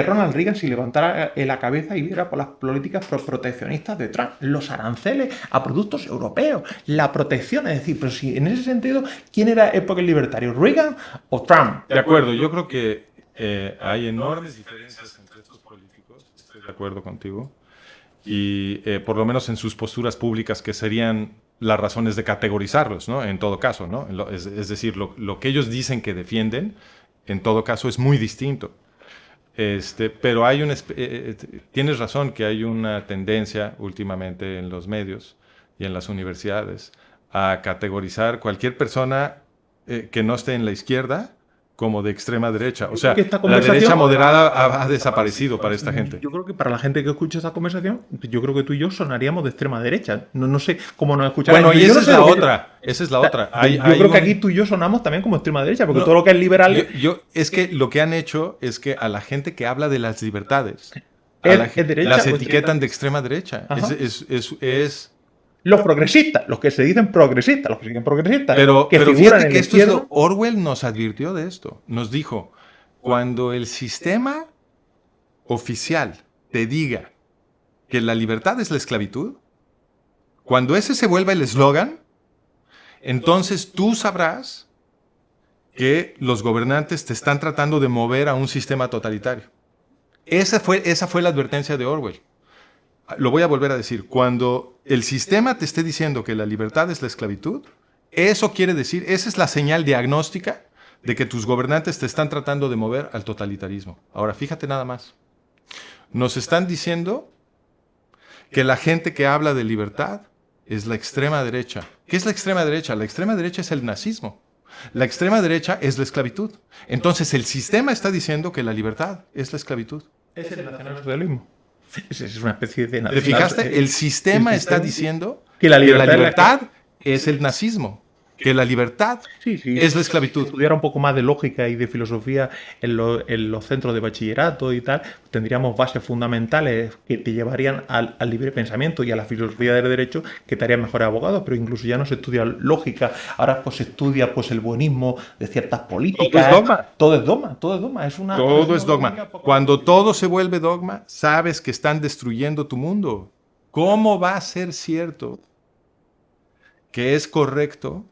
Ronald Reagan si levantara la cabeza y viera por las políticas proteccionistas de Trump? Los aranceles a productos europeos, la protección, es decir, pero si en ese sentido, ¿quién era época libertario? ¿Reagan o Trump? De acuerdo, yo creo que hay enormes diferencias entre estos políticos, estoy de acuerdo contigo, y por lo menos en sus posturas públicas, que serían las razones de categorizarlos, ¿no? En todo caso, ¿no? Es decir, lo que ellos dicen que defienden, en todo caso, es muy distinto. Pero tienes razón que hay una tendencia últimamente en los medios y en las universidades a categorizar cualquier persona que no esté en la izquierda como de extrema derecha. O sea, la derecha moderada ha desaparecido para esta gente. Yo creo que para la gente que escucha esta conversación, yo creo que tú y yo sonaríamos de extrema derecha. No sé cómo nos escuchamos. Bueno, y esa es la otra. Esa es la otra. Yo creo que aquí tú y yo sonamos también como extrema derecha, porque todo lo que es liberal... Es que lo que han hecho es que a la gente que habla de las libertades, derecha, las etiquetan de extrema derecha. Los progresistas, los que se dicen progresistas, los que siguen progresistas. Pero fíjate que Orwell nos advirtió de esto. Nos dijo, cuando el sistema oficial te diga que la libertad es la esclavitud, cuando ese se vuelva el eslogan, entonces tú sabrás que los gobernantes te están tratando de mover a un sistema totalitario. Esa fue la advertencia de Orwell. Lo voy a volver a decir, cuando el sistema te esté diciendo que la libertad es la esclavitud, eso quiere decir, esa es la señal diagnóstica de que tus gobernantes te están tratando de mover al totalitarismo. Ahora, fíjate nada más. Nos están diciendo que la gente que habla de libertad es la extrema derecha. ¿Qué es la extrema derecha? La extrema derecha es el nazismo. La extrema derecha es la esclavitud. Entonces, el sistema está diciendo que la libertad es la esclavitud. Es el nacionalsocialismo. Es una especie de... ¿Te fijaste? El sistema está diciendo que la libertad es el nazismo, que la libertad es la esclavitud. Si estudiara un poco más de lógica y de filosofía en los centros de bachillerato y tal, tendríamos bases fundamentales que te llevarían al libre pensamiento y a la filosofía del derecho, que te harían mejores abogados, pero incluso ya no se estudia lógica, ahora pues se estudia pues el buenismo de ciertas políticas. Todo es dogma. Todo es dogma, todo es dogma. Todo es dogma. Cuando todo se vuelve dogma, sabes que están destruyendo tu mundo. ¿Cómo va a ser cierto que es correcto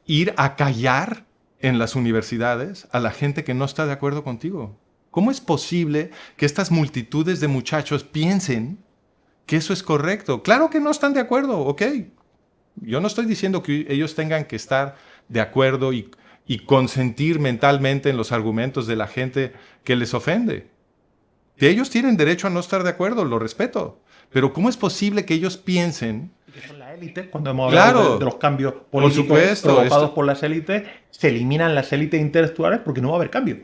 ir a callar en las universidades a la gente que no está de acuerdo contigo? ¿Cómo es posible que estas multitudes de muchachos piensen que eso es correcto? Claro que no están de acuerdo, ok. Yo no estoy diciendo que ellos tengan que estar de acuerdo y consentir mentalmente en los argumentos de la gente que les ofende. Que ellos tienen derecho a no estar de acuerdo, lo respeto. Pero ¿cómo es posible que ellos piensen... Cuando hemos hablado de los cambios políticos provocados por las élites, se eliminan las élites intelectuales porque no va a haber cambio.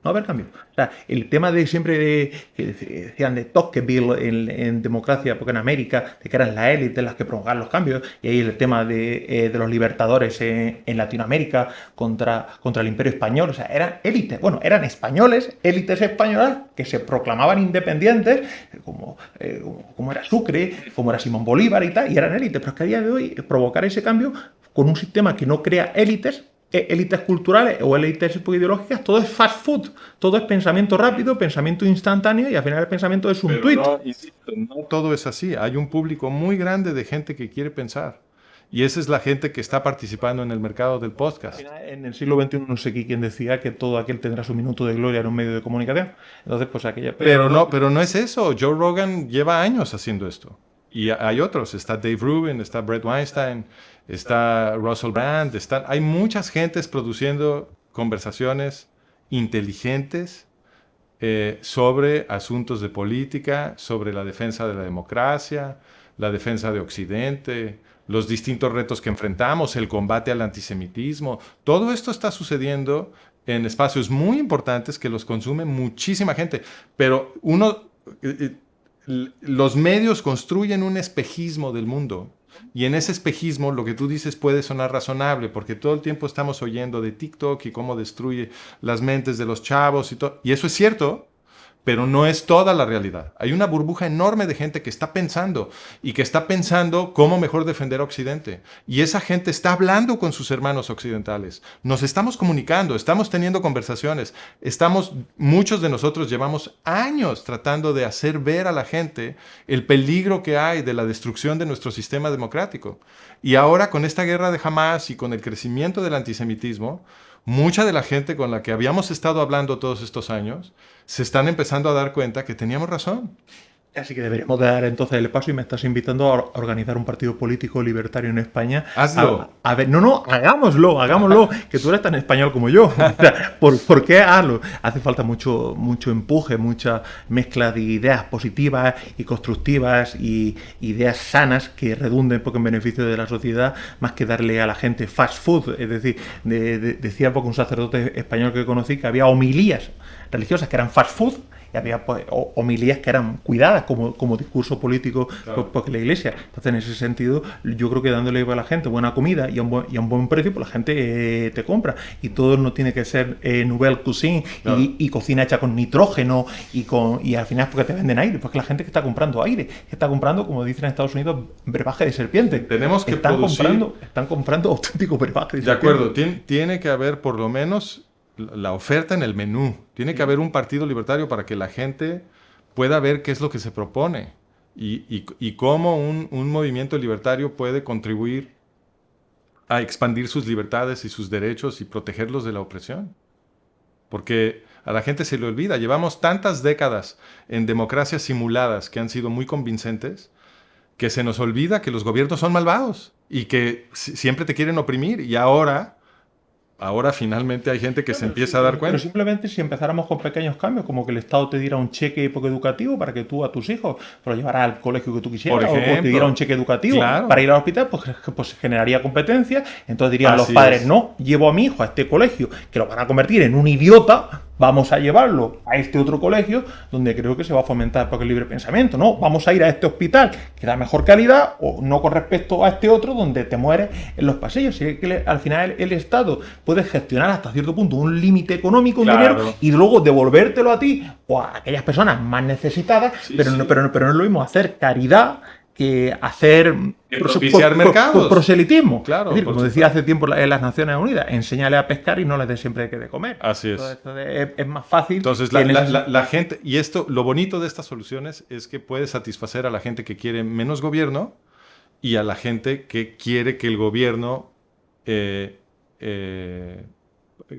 No va a haber cambio. O sea, el tema de siempre que decían de Tocqueville en democracia, porque en América, de que eran las élites las que provocaban los cambios, y ahí el tema de los libertadores en Latinoamérica contra el Imperio Español, o sea, eran élites, bueno, eran españoles, élites españolas que se proclamaban independientes, como era Sucre, como era Simón Bolívar y tal, y eran élites, pero es que a día de hoy provocar ese cambio con un sistema que no crea élites culturales o élites ideológicas, todo es fast food, todo es pensamiento rápido, pensamiento instantáneo y al final el pensamiento es un Pero tweet. no, insisto, no todo es así. Hay un público muy grande de gente que quiere pensar. Y esa es la gente que está participando en el mercado del podcast. En el siglo XXI no sé quién decía que todo aquel tendrá su minuto de gloria en un medio de comunicación. Entonces, pues aquella... Pero no es eso. Joe Rogan lleva años haciendo esto. Y hay otros. Está Dave Rubin, está Bret Weinstein, está Russell Brand. Hay muchas gentes produciendo conversaciones inteligentes sobre asuntos de política, sobre la defensa de la democracia, la defensa de Occidente, los distintos retos que enfrentamos, el combate al antisemitismo. Todo esto está sucediendo en espacios muy importantes que los consume muchísima gente. Pero los medios construyen un espejismo del mundo. Y en ese espejismo lo que tú dices puede sonar razonable, porque todo el tiempo estamos oyendo de TikTok y cómo destruye las mentes de los chavos y todo. Y eso es cierto, pero no es toda la realidad. Hay una burbuja enorme de gente que está pensando y que está pensando cómo mejor defender a Occidente. Y esa gente está hablando con sus hermanos occidentales. Nos estamos comunicando, estamos teniendo conversaciones. Muchos de nosotros llevamos años tratando de hacer ver a la gente el peligro que hay de la destrucción de nuestro sistema democrático. Y ahora con esta guerra de Hamas y con el crecimiento del antisemitismo, mucha de la gente con la que habíamos estado hablando todos estos años se están empezando a dar cuenta que teníamos razón. Así que deberíamos dar entonces el paso y me estás invitando a organizar un partido político libertario en España. Hazlo. A ver, no, hagámoslo, que tú eres tan español como yo. O sea, ¿por qué hazlo? Hace falta mucho empuje, mucha mezcla de ideas positivas y constructivas y ideas sanas que redunden poco en beneficio de la sociedad, más que darle a la gente fast food. Es decir, decía poco un sacerdote español que conocí que había homilías religiosas que eran fast food y había pues, homilías que eran cuidadas como discurso político claro. Porque la iglesia. Entonces, en ese sentido, yo creo que dándole a la gente buena comida y a un buen precio, pues la gente te compra. Y todo no tiene que ser nouvelle cuisine claro. y cocina hecha con nitrógeno y al final es porque te venden aire, porque la gente que está comprando aire, que está comprando, como dicen en Estados Unidos, brebaje de serpiente. Tenemos que están comprando auténtico brebaje de serpiente. De acuerdo, tiene que haber por lo menos la oferta en el menú. Tiene que haber un partido libertario para que la gente pueda ver qué es lo que se propone y cómo un movimiento libertario puede contribuir a expandir sus libertades y sus derechos y protegerlos de la opresión. Porque a la gente se le olvida. Llevamos tantas décadas en democracias simuladas que han sido muy convincentes que se nos olvida que los gobiernos son malvados y que siempre te quieren oprimir y ahora finalmente hay gente que se empieza a dar cuenta. Pero simplemente si empezáramos con pequeños cambios, como que el Estado te diera un cheque poco educativo para que tú a tus hijos los llevaras al colegio que tú quisieras, por ejemplo, o te diera un cheque educativo claro. para ir al hospital, pues se generaría competencia. Entonces dirían los padres, no, llevo a mi hijo a este colegio, que lo van a convertir en un idiota, vamos a llevarlo a este otro colegio donde creo que se va a fomentar porque el libre pensamiento, no, vamos a ir a este hospital que da mejor calidad o no con respecto a este otro donde te mueres en los pasillos. Así que al final el Estado puede gestionar hasta cierto punto un límite económico, un claro. dinero, y luego devolvértelo a ti o a aquellas personas más necesitadas, pero no es lo mismo hacer caridad que hacer propiciar mercados. Proselitismo. Claro, es decir, como decía hace tiempo en las Naciones Unidas, enséñale a pescar y no les dé siempre que de comer. Así es. Entonces, es más fácil. Entonces, la gente, y esto, lo bonito de estas soluciones es que puede satisfacer a la gente que quiere menos gobierno y a la gente que quiere que el gobierno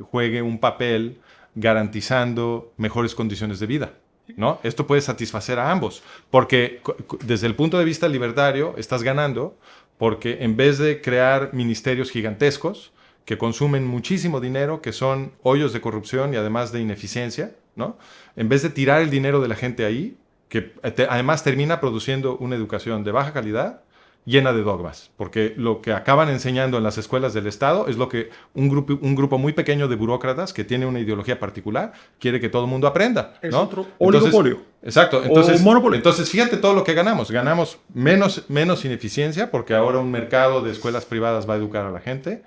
juegue un papel garantizando mejores condiciones de vida. ¿No? Esto puede satisfacer a ambos, porque desde el punto de vista libertario estás ganando, porque en vez de crear ministerios gigantescos que consumen muchísimo dinero, que son hoyos de corrupción y además de ineficiencia, ¿no? En vez de tirar el dinero de la gente ahí, que además termina produciendo una educación de baja calidad llena de dogmas, porque lo que acaban enseñando en las escuelas del Estado es lo que un grupo muy pequeño de burócratas que tiene una ideología particular quiere que todo el mundo aprenda, Es ¿no? otro Entonces, oligopolio. exacto, O monopolio. entonces fíjate todo lo que ganamos. Ganamos menos ineficiencia, porque ahora un mercado de escuelas privadas va a educar a la gente,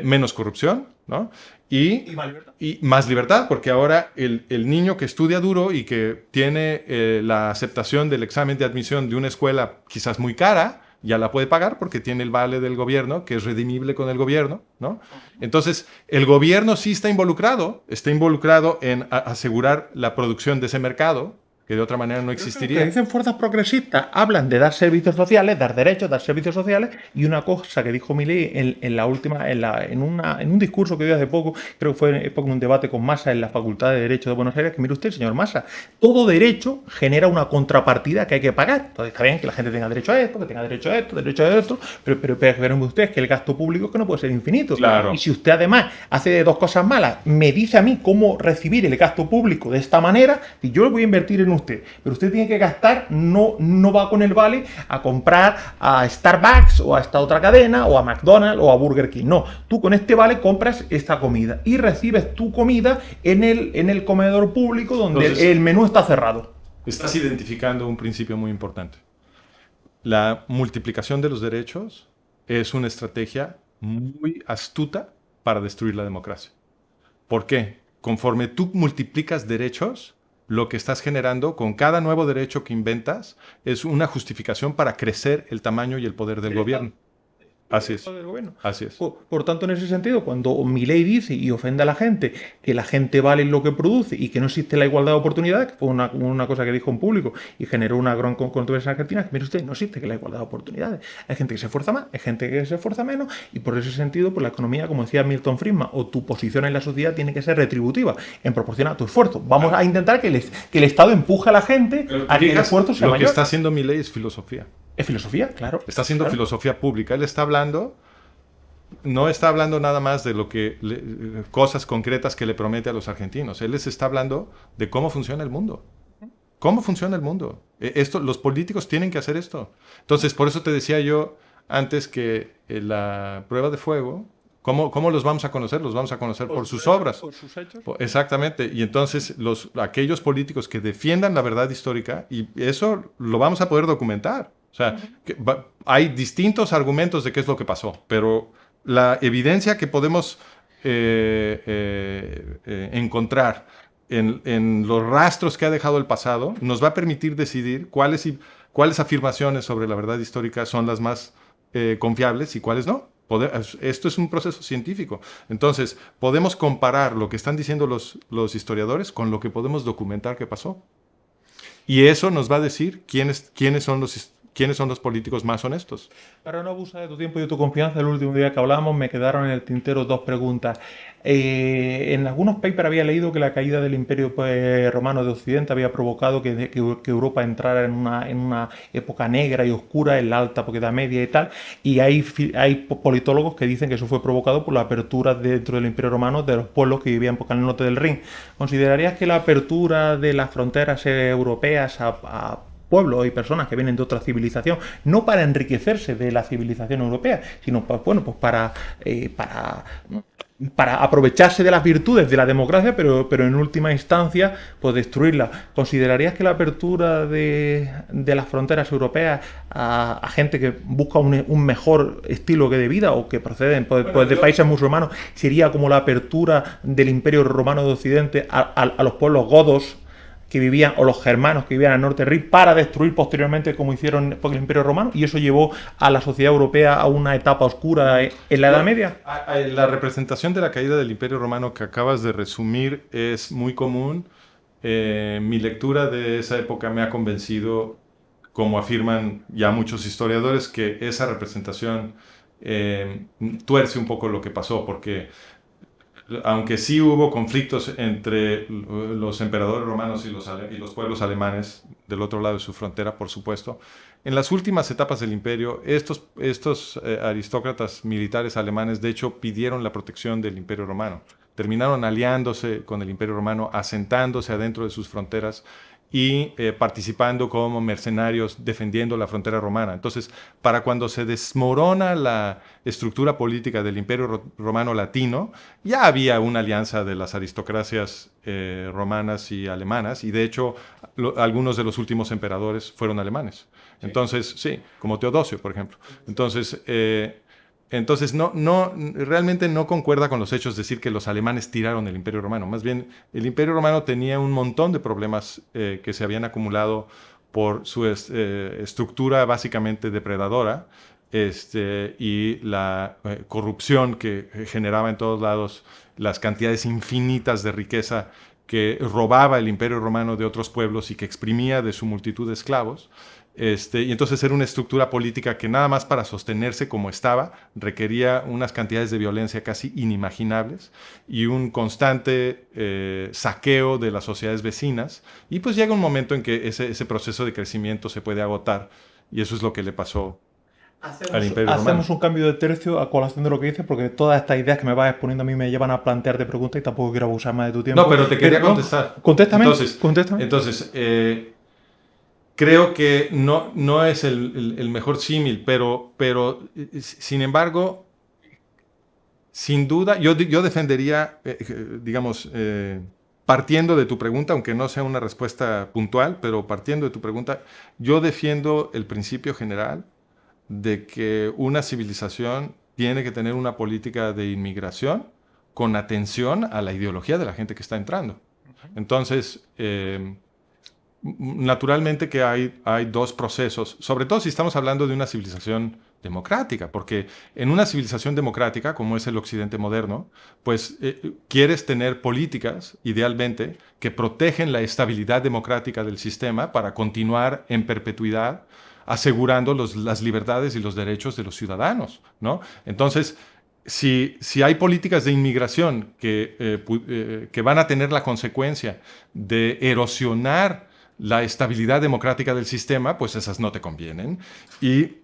menos corrupción, ¿no? ¿Y más libertad? Y más libertad, porque ahora el niño que estudia duro y que tiene la aceptación del examen de admisión de una escuela quizás muy cara, ya la puede pagar porque tiene el vale del gobierno, que es redimible con el gobierno, ¿no? Entonces, el gobierno sí está involucrado en asegurar la producción de ese mercado, que de otra manera no Lo que existiría. dicen fuerzas progresistas hablan de dar servicios sociales, dar derechos, dar servicios sociales, y una cosa que dijo Milei en la última, en un discurso que dio hace poco, creo que fue en un debate con Massa en la Facultad de Derecho de Buenos Aires, que mire usted, señor Massa, todo derecho genera una contrapartida que hay que pagar. Entonces está bien que la gente tenga derecho a esto, que tenga derecho a esto, derecho a esto, pero verán ustedes que el gasto público es que no puede ser infinito. Claro. Y si usted además hace dos cosas malas, me dice a mí cómo recibir el gasto público de esta manera, y yo lo voy a invertir en usted, pero usted tiene que gastar, no va con el vale a comprar a Starbucks o a esta otra cadena o a McDonald's o a Burger King. No, tú con este vale compras esta comida y recibes tu comida en el comedor público donde Entonces, el menú está cerrado. Estás identificando un principio muy importante. La multiplicación de los derechos es una estrategia muy astuta para destruir la democracia. ¿Por qué? Conforme tú multiplicas derechos, lo que estás generando con cada nuevo derecho que inventas es una justificación para crecer el tamaño y el poder del gobierno. Así es. Del gobierno. Así es. Por tanto, en ese sentido, cuando Milei dice y ofende a la gente que la gente vale lo que produce y que no existe la igualdad de oportunidades, que fue una cosa que dijo en público y generó una gran controversia en Argentina, que mire usted, no existe que la igualdad de oportunidades. Hay gente que se esfuerza más, hay gente que se esfuerza menos, y por ese sentido, pues la economía, como decía Milton Friedman, o tu posición en la sociedad tiene que ser retributiva, en proporción a tu esfuerzo. Vamos a intentar que el Estado empuje a la gente a que el esfuerzo sea Lo mayor. que está haciendo Milei es filosofía. Es filosofía, claro. Está haciendo claro. filosofía pública. Él está hablando, no está hablando nada más de lo que cosas concretas que le promete a los argentinos. Él les está hablando de cómo funciona el mundo. ¿Cómo funciona el mundo? Los políticos tienen que hacer esto. Entonces, por eso te decía yo antes que la prueba de fuego, ¿cómo los vamos a conocer? Los vamos a conocer por sus obras. Por sus hechos. Exactamente. Y entonces aquellos políticos que defiendan la verdad histórica, y eso lo vamos a poder documentar. O sea, hay distintos argumentos de qué es lo que pasó, pero la evidencia que podemos encontrar en los rastros que ha dejado el pasado nos va a permitir decidir cuáles afirmaciones sobre la verdad histórica son las más confiables y cuáles no. Esto es un proceso científico. Entonces, podemos comparar lo que están diciendo los historiadores con lo que podemos documentar que pasó. Y eso nos va a decir quiénes son los políticos más honestos. Para no abusar de tu tiempo y de tu confianza, el último día que hablábamos me quedaron en el tintero dos preguntas. En algunos papers había leído que la caída del Imperio Romano de Occidente había provocado que Europa entrara en una época negra y oscura, en la alta Edad Media y tal, y hay politólogos que dicen que eso fue provocado por la apertura dentro del Imperio Romano de los pueblos que vivían por el norte del Rin. ¿Considerarías que la apertura de las fronteras europeas a pueblos y personas que vienen de otra civilización, no para enriquecerse de la civilización europea, sino para aprovecharse de las virtudes de la democracia, pero en última instancia, pues destruirla? ¿Considerarías que la apertura de las fronteras europeas a gente que busca un mejor estilo de vida o que proceden de países musulmanos sería como la apertura del Imperio Romano de Occidente a los pueblos godos que vivían, o los germanos que vivían al norte del Rin, para destruir posteriormente como hicieron por el Imperio Romano, y eso llevó a la sociedad europea a una etapa oscura en la Edad Media? La representación de la caída del Imperio Romano que acabas de resumir es muy común. Mi lectura de esa época me ha convencido, como afirman ya muchos historiadores, que esa representación tuerce un poco lo que pasó, porque aunque sí hubo conflictos entre los emperadores romanos y los pueblos alemanes del otro lado de su frontera, por supuesto, en las últimas etapas del imperio, estos aristócratas militares alemanes, de hecho, pidieron la protección del Imperio Romano. Terminaron aliándose con el Imperio Romano, asentándose adentro de sus fronteras y participando como mercenarios defendiendo la frontera romana. Entonces, para cuando se desmorona la estructura política del Imperio Romano Latino, ya había una alianza de las aristocracias romanas y alemanas, y de hecho algunos de los últimos emperadores fueron alemanes. Entonces, sí, como Teodosio, por ejemplo. Entonces realmente no concuerda con los hechos decir que los alemanes tiraron el Imperio Romano. Más bien, el Imperio Romano tenía un montón de problemas que se habían acumulado por su estructura básicamente depredadora, y la corrupción que generaba en todos lados, las cantidades infinitas de riqueza que robaba el Imperio Romano de otros pueblos y que exprimía de su multitud de esclavos. Y entonces era una estructura política que nada más para sostenerse como estaba requería unas cantidades de violencia casi inimaginables y un constante saqueo de las sociedades vecinas. Y pues llega un momento en que ese proceso de crecimiento se puede agotar, y eso es lo que le pasó al Imperio Romano. Hacemos un cambio de tercio a colación de lo que dices, porque todas estas ideas que me vas exponiendo a mí me llevan a plantearte preguntas y tampoco quiero abusar más de tu tiempo. No, pero te quería contestar. Contéstame. Entonces, creo que no es el mejor símil, pero sin embargo, sin duda, yo defendería, digamos, partiendo de tu pregunta, aunque no sea una respuesta puntual, pero partiendo de tu pregunta, yo defiendo el principio general de que una civilización tiene que tener una política de inmigración con atención a la ideología de la gente que está entrando. Entonces, naturalmente que hay dos procesos, sobre todo si estamos hablando de una civilización democrática, porque en una civilización democrática, como es el Occidente moderno, pues quieres tener políticas, idealmente, que protegen la estabilidad democrática del sistema para continuar en perpetuidad, asegurando las libertades y los derechos de los ciudadanos, ¿no? Entonces, si hay políticas de inmigración que van a tener la consecuencia de erosionar la estabilidad democrática del sistema, pues esas no te convienen. Y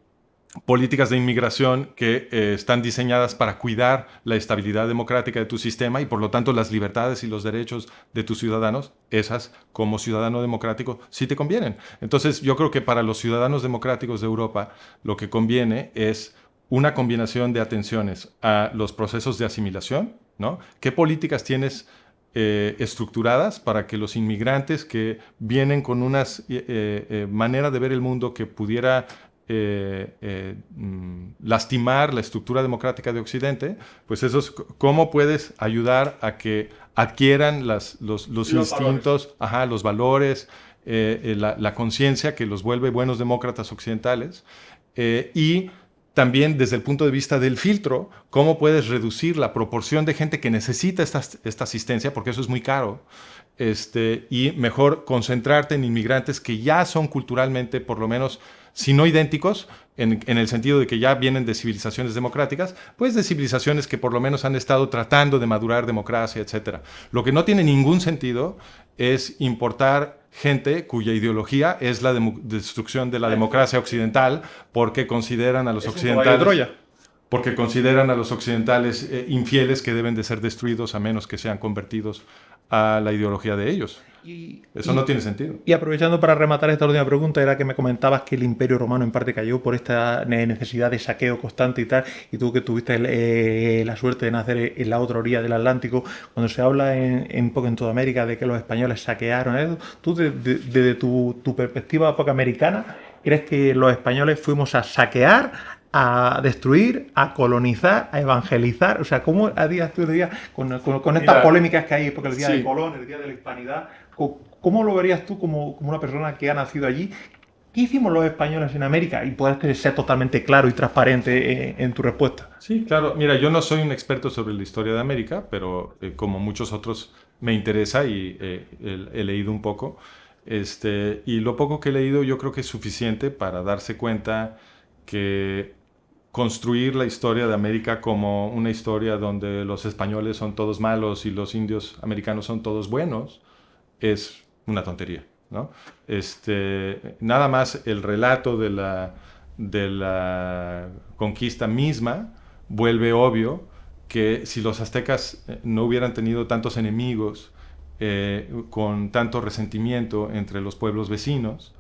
políticas de inmigración que están diseñadas para cuidar la estabilidad democrática de tu sistema y por lo tanto las libertades y los derechos de tus ciudadanos, esas como ciudadano democrático sí te convienen. Entonces yo creo que para los ciudadanos democráticos de Europa lo que conviene es una combinación de atenciones a los procesos de asimilación, ¿no? ¿Qué políticas tienes estructuradas para que los inmigrantes que vienen con una manera de ver el mundo que pudiera lastimar la estructura democrática de Occidente, pues eso es cómo puedes ayudar a que adquieran los instintos, los valores, la conciencia que los vuelve buenos demócratas occidentales, y también desde el punto de vista del filtro, cómo puedes reducir la proporción de gente que necesita esta asistencia, porque eso es muy caro, y mejor concentrarte en inmigrantes que ya son culturalmente, por lo menos, si no idénticos, en el sentido de que ya vienen de civilizaciones democráticas, pues de civilizaciones que por lo menos han estado tratando de madurar democracia, etc. Lo que no tiene ningún sentido es importar gente cuya ideología es la destrucción de la democracia occidental porque consideran a los occidentales infieles que deben de ser destruidos a menos que sean convertidos a la ideología de ellos. Eso no tiene sentido. Y aprovechando para rematar esta última pregunta, era que me comentabas que el Imperio Romano en parte cayó por esta necesidad de saqueo constante y tal, y tú que tuviste la suerte de nacer en la otra orilla del Atlántico, cuando se habla en toda América de que los españoles saquearon, tú desde tu perspectiva poco americana, ¿crees que los españoles fuimos a saquear, a destruir, a colonizar, a evangelizar? O sea, ¿cómo a día con estas polémicas que hay, porque el día de Colón, el día de la Hispanidad, ¿cómo lo verías tú como una persona que ha nacido allí? ¿Qué hicimos los españoles en América? Y puedes ser totalmente claro y transparente en tu respuesta. Sí, claro. Mira, yo no soy un experto sobre la historia de América, pero como muchos otros me interesa y he leído un poco. Y lo poco que he leído yo creo que es suficiente para darse cuenta que construir la historia de América como una historia donde los españoles son todos malos y los indios americanos son todos buenos es una tontería, ¿no? Nada más el relato de la conquista misma vuelve obvio que si los aztecas no hubieran tenido tantos enemigos con tanto resentimiento entre los pueblos vecinos,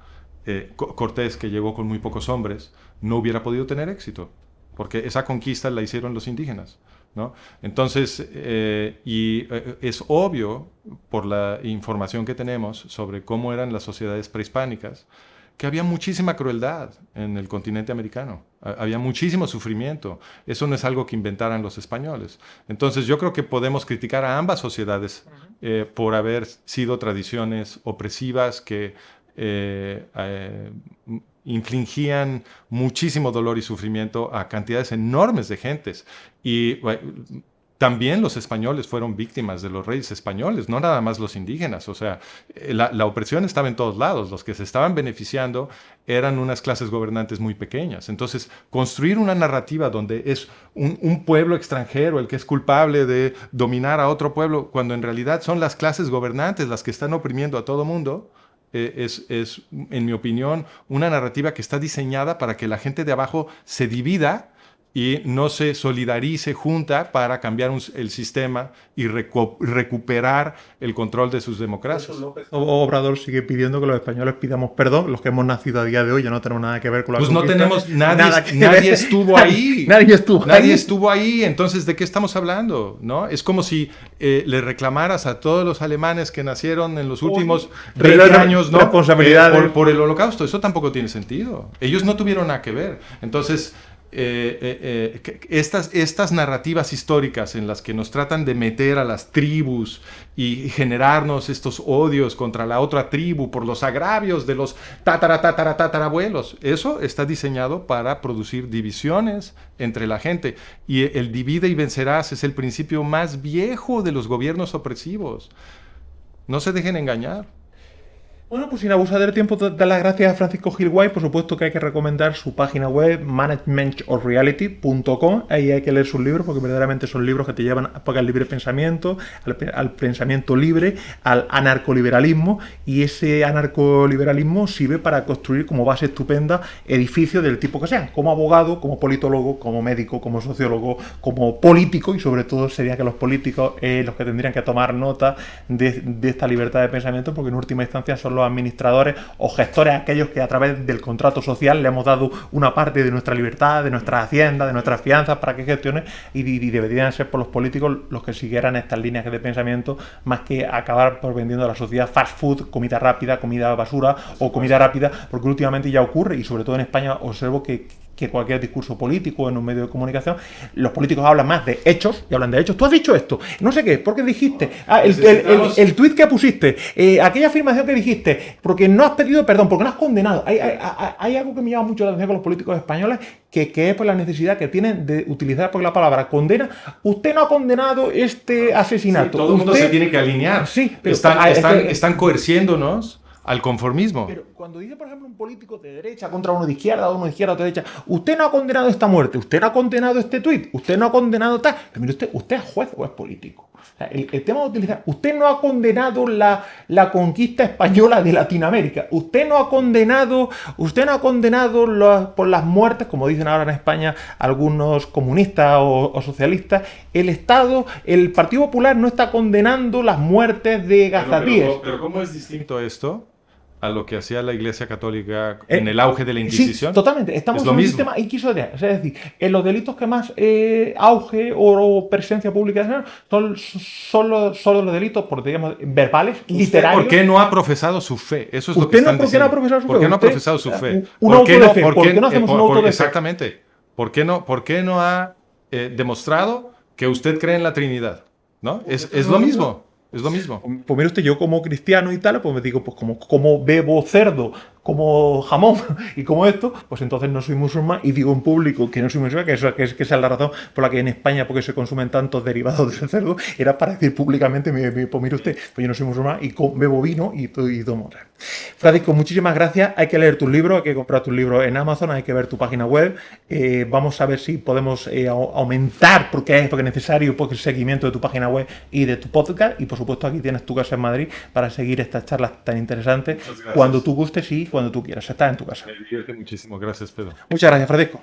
Cortés, que llegó con muy pocos hombres, no hubiera podido tener éxito, porque esa conquista la hicieron los indígenas, ¿no? Entonces, es obvio, por la información que tenemos sobre cómo eran las sociedades prehispánicas, que había muchísima crueldad en el continente americano, había muchísimo sufrimiento. Eso no es algo que inventaran los españoles. Entonces yo creo que podemos criticar a ambas sociedades por haber sido tradiciones opresivas que infligían muchísimo dolor y sufrimiento a cantidades enormes de gentes. Y también los españoles fueron víctimas de los reyes españoles, no nada más los indígenas. O sea, la opresión estaba en todos lados. Los que se estaban beneficiando eran unas clases gobernantes muy pequeñas. Entonces, construir una narrativa donde es un pueblo extranjero el que es culpable de dominar a otro pueblo, cuando en realidad son las clases gobernantes las que están oprimiendo a todo mundo, es, en mi opinión, una narrativa que está diseñada para que la gente de abajo se divida y no se solidarice junta para cambiar el sistema y recuperar el control de sus democracias. López Obrador sigue pidiendo que los españoles pidamos perdón, los que hemos nacido a día de hoy, ya no tenemos nada que ver con la conquista. Pues no tenemos, nadie estuvo ahí. Nadie estuvo ahí, entonces ¿de qué estamos hablando? ¿No? Es como si le reclamaras a todos los alemanes que nacieron en los últimos 20 años, ¿no? Por el Holocausto. Eso tampoco tiene sentido. Ellos no tuvieron nada que ver. Entonces, estas narrativas históricas en las que nos tratan de meter a las tribus y generarnos estos odios contra la otra tribu por los agravios de los tatarabuelos, eso está diseñado para producir divisiones entre la gente. Y el divide y vencerás es el principio más viejo de los gobiernos opresivos. No se dejen engañar. Bueno, pues sin abusar del tiempo, dar las gracias a Francisco Gil Guay. Por supuesto que hay que recomendar su página web, managementofreality.com. Ahí hay que leer sus libros, porque verdaderamente son libros que te llevan al libre pensamiento, al pensamiento libre, al anarcoliberalismo. Y ese anarcoliberalismo sirve para construir como base estupenda edificios del tipo que sean, como abogado, como politólogo, como médico, como sociólogo, como político. Y sobre todo sería que los políticos los que tendrían que tomar nota de esta libertad de pensamiento, porque en última instancia son los administradores o gestores, aquellos que a través del contrato social le hemos dado una parte de nuestra libertad, de nuestra hacienda, de nuestras fianzas para que gestione, y deberían ser por los políticos los que siguieran estas líneas de pensamiento, más que acabar por vendiendo a la sociedad fast food, comida rápida, comida basura o comida rápida, porque últimamente ya ocurre, y sobre todo en España observo que cualquier discurso político en un medio de comunicación, los políticos hablan más de hechos, y hablan de hechos. Tú has dicho esto, no sé qué, ¿por qué dijiste? El tuit que pusiste, aquella afirmación que dijiste, porque no has pedido perdón, porque no has condenado. Hay algo que me llama mucho la atención con los políticos españoles, que es por la necesidad que tienen de utilizar por la palabra condena. Usted no ha condenado este asesinato. Sí, todo el mundo se tiene que alinear. Sí, pero están coerciéndonos al conformismo. Pero cuando dice, por ejemplo, un político de derecha contra uno de izquierda, uno de izquierda, otro de derecha, usted no ha condenado esta muerte, usted no ha condenado este tuit, usted no ha condenado tal. Pero mire, usted es juez o es político. O sea, el tema de utilizar, usted no ha condenado la conquista española de Latinoamérica, usted no ha condenado por las muertes, como dicen ahora en España algunos comunistas o socialistas. El Estado, el Partido Popular no está condenando las muertes de gazatíes. Pero ¿cómo es distinto esto a lo que hacía la Iglesia Católica en el auge de la Inquisición? Sí, totalmente. Estamos en un sistema inquisitorial. Es decir, en los delitos que más auge o presencia pública son los delitos, digamos, verbales, literarios. ¿Por qué no ha profesado su fe? Eso es lo que están diciendo. ¿Por qué no ha profesado su fe? ¿Por qué no ha profesado su fe? ¿Por qué no hacemos un auto de fe? Exactamente. ¿Por qué no ha demostrado que usted cree en la Trinidad? ¿No? Es lo mismo. Es lo mismo. Pues mire usted, yo como cristiano y tal, pues me digo, pues como bebo cerdo, como jamón y como esto, pues entonces no soy musulmán, y digo en público que no soy musulmán, que esa es la razón por la que en España, porque se consumen tantos derivados del cerdo, era para decir públicamente, pues mire usted, pues yo no soy musulmán y bebo vino y tomo otra. Francisco, muchísimas gracias. Hay que leer tus libros, hay que comprar tus libros en Amazon, hay que ver tu página web. Vamos a ver si podemos aumentar, porque es necesario, porque el seguimiento de tu página web y de tu podcast. Y por supuesto aquí tienes tu casa en Madrid para seguir estas charlas tan interesantes cuando tú gustes y cuando tú quieras. Estás en tu casa. Me divierte muchísimo. Gracias, Pedro. Muchas gracias, Francisco.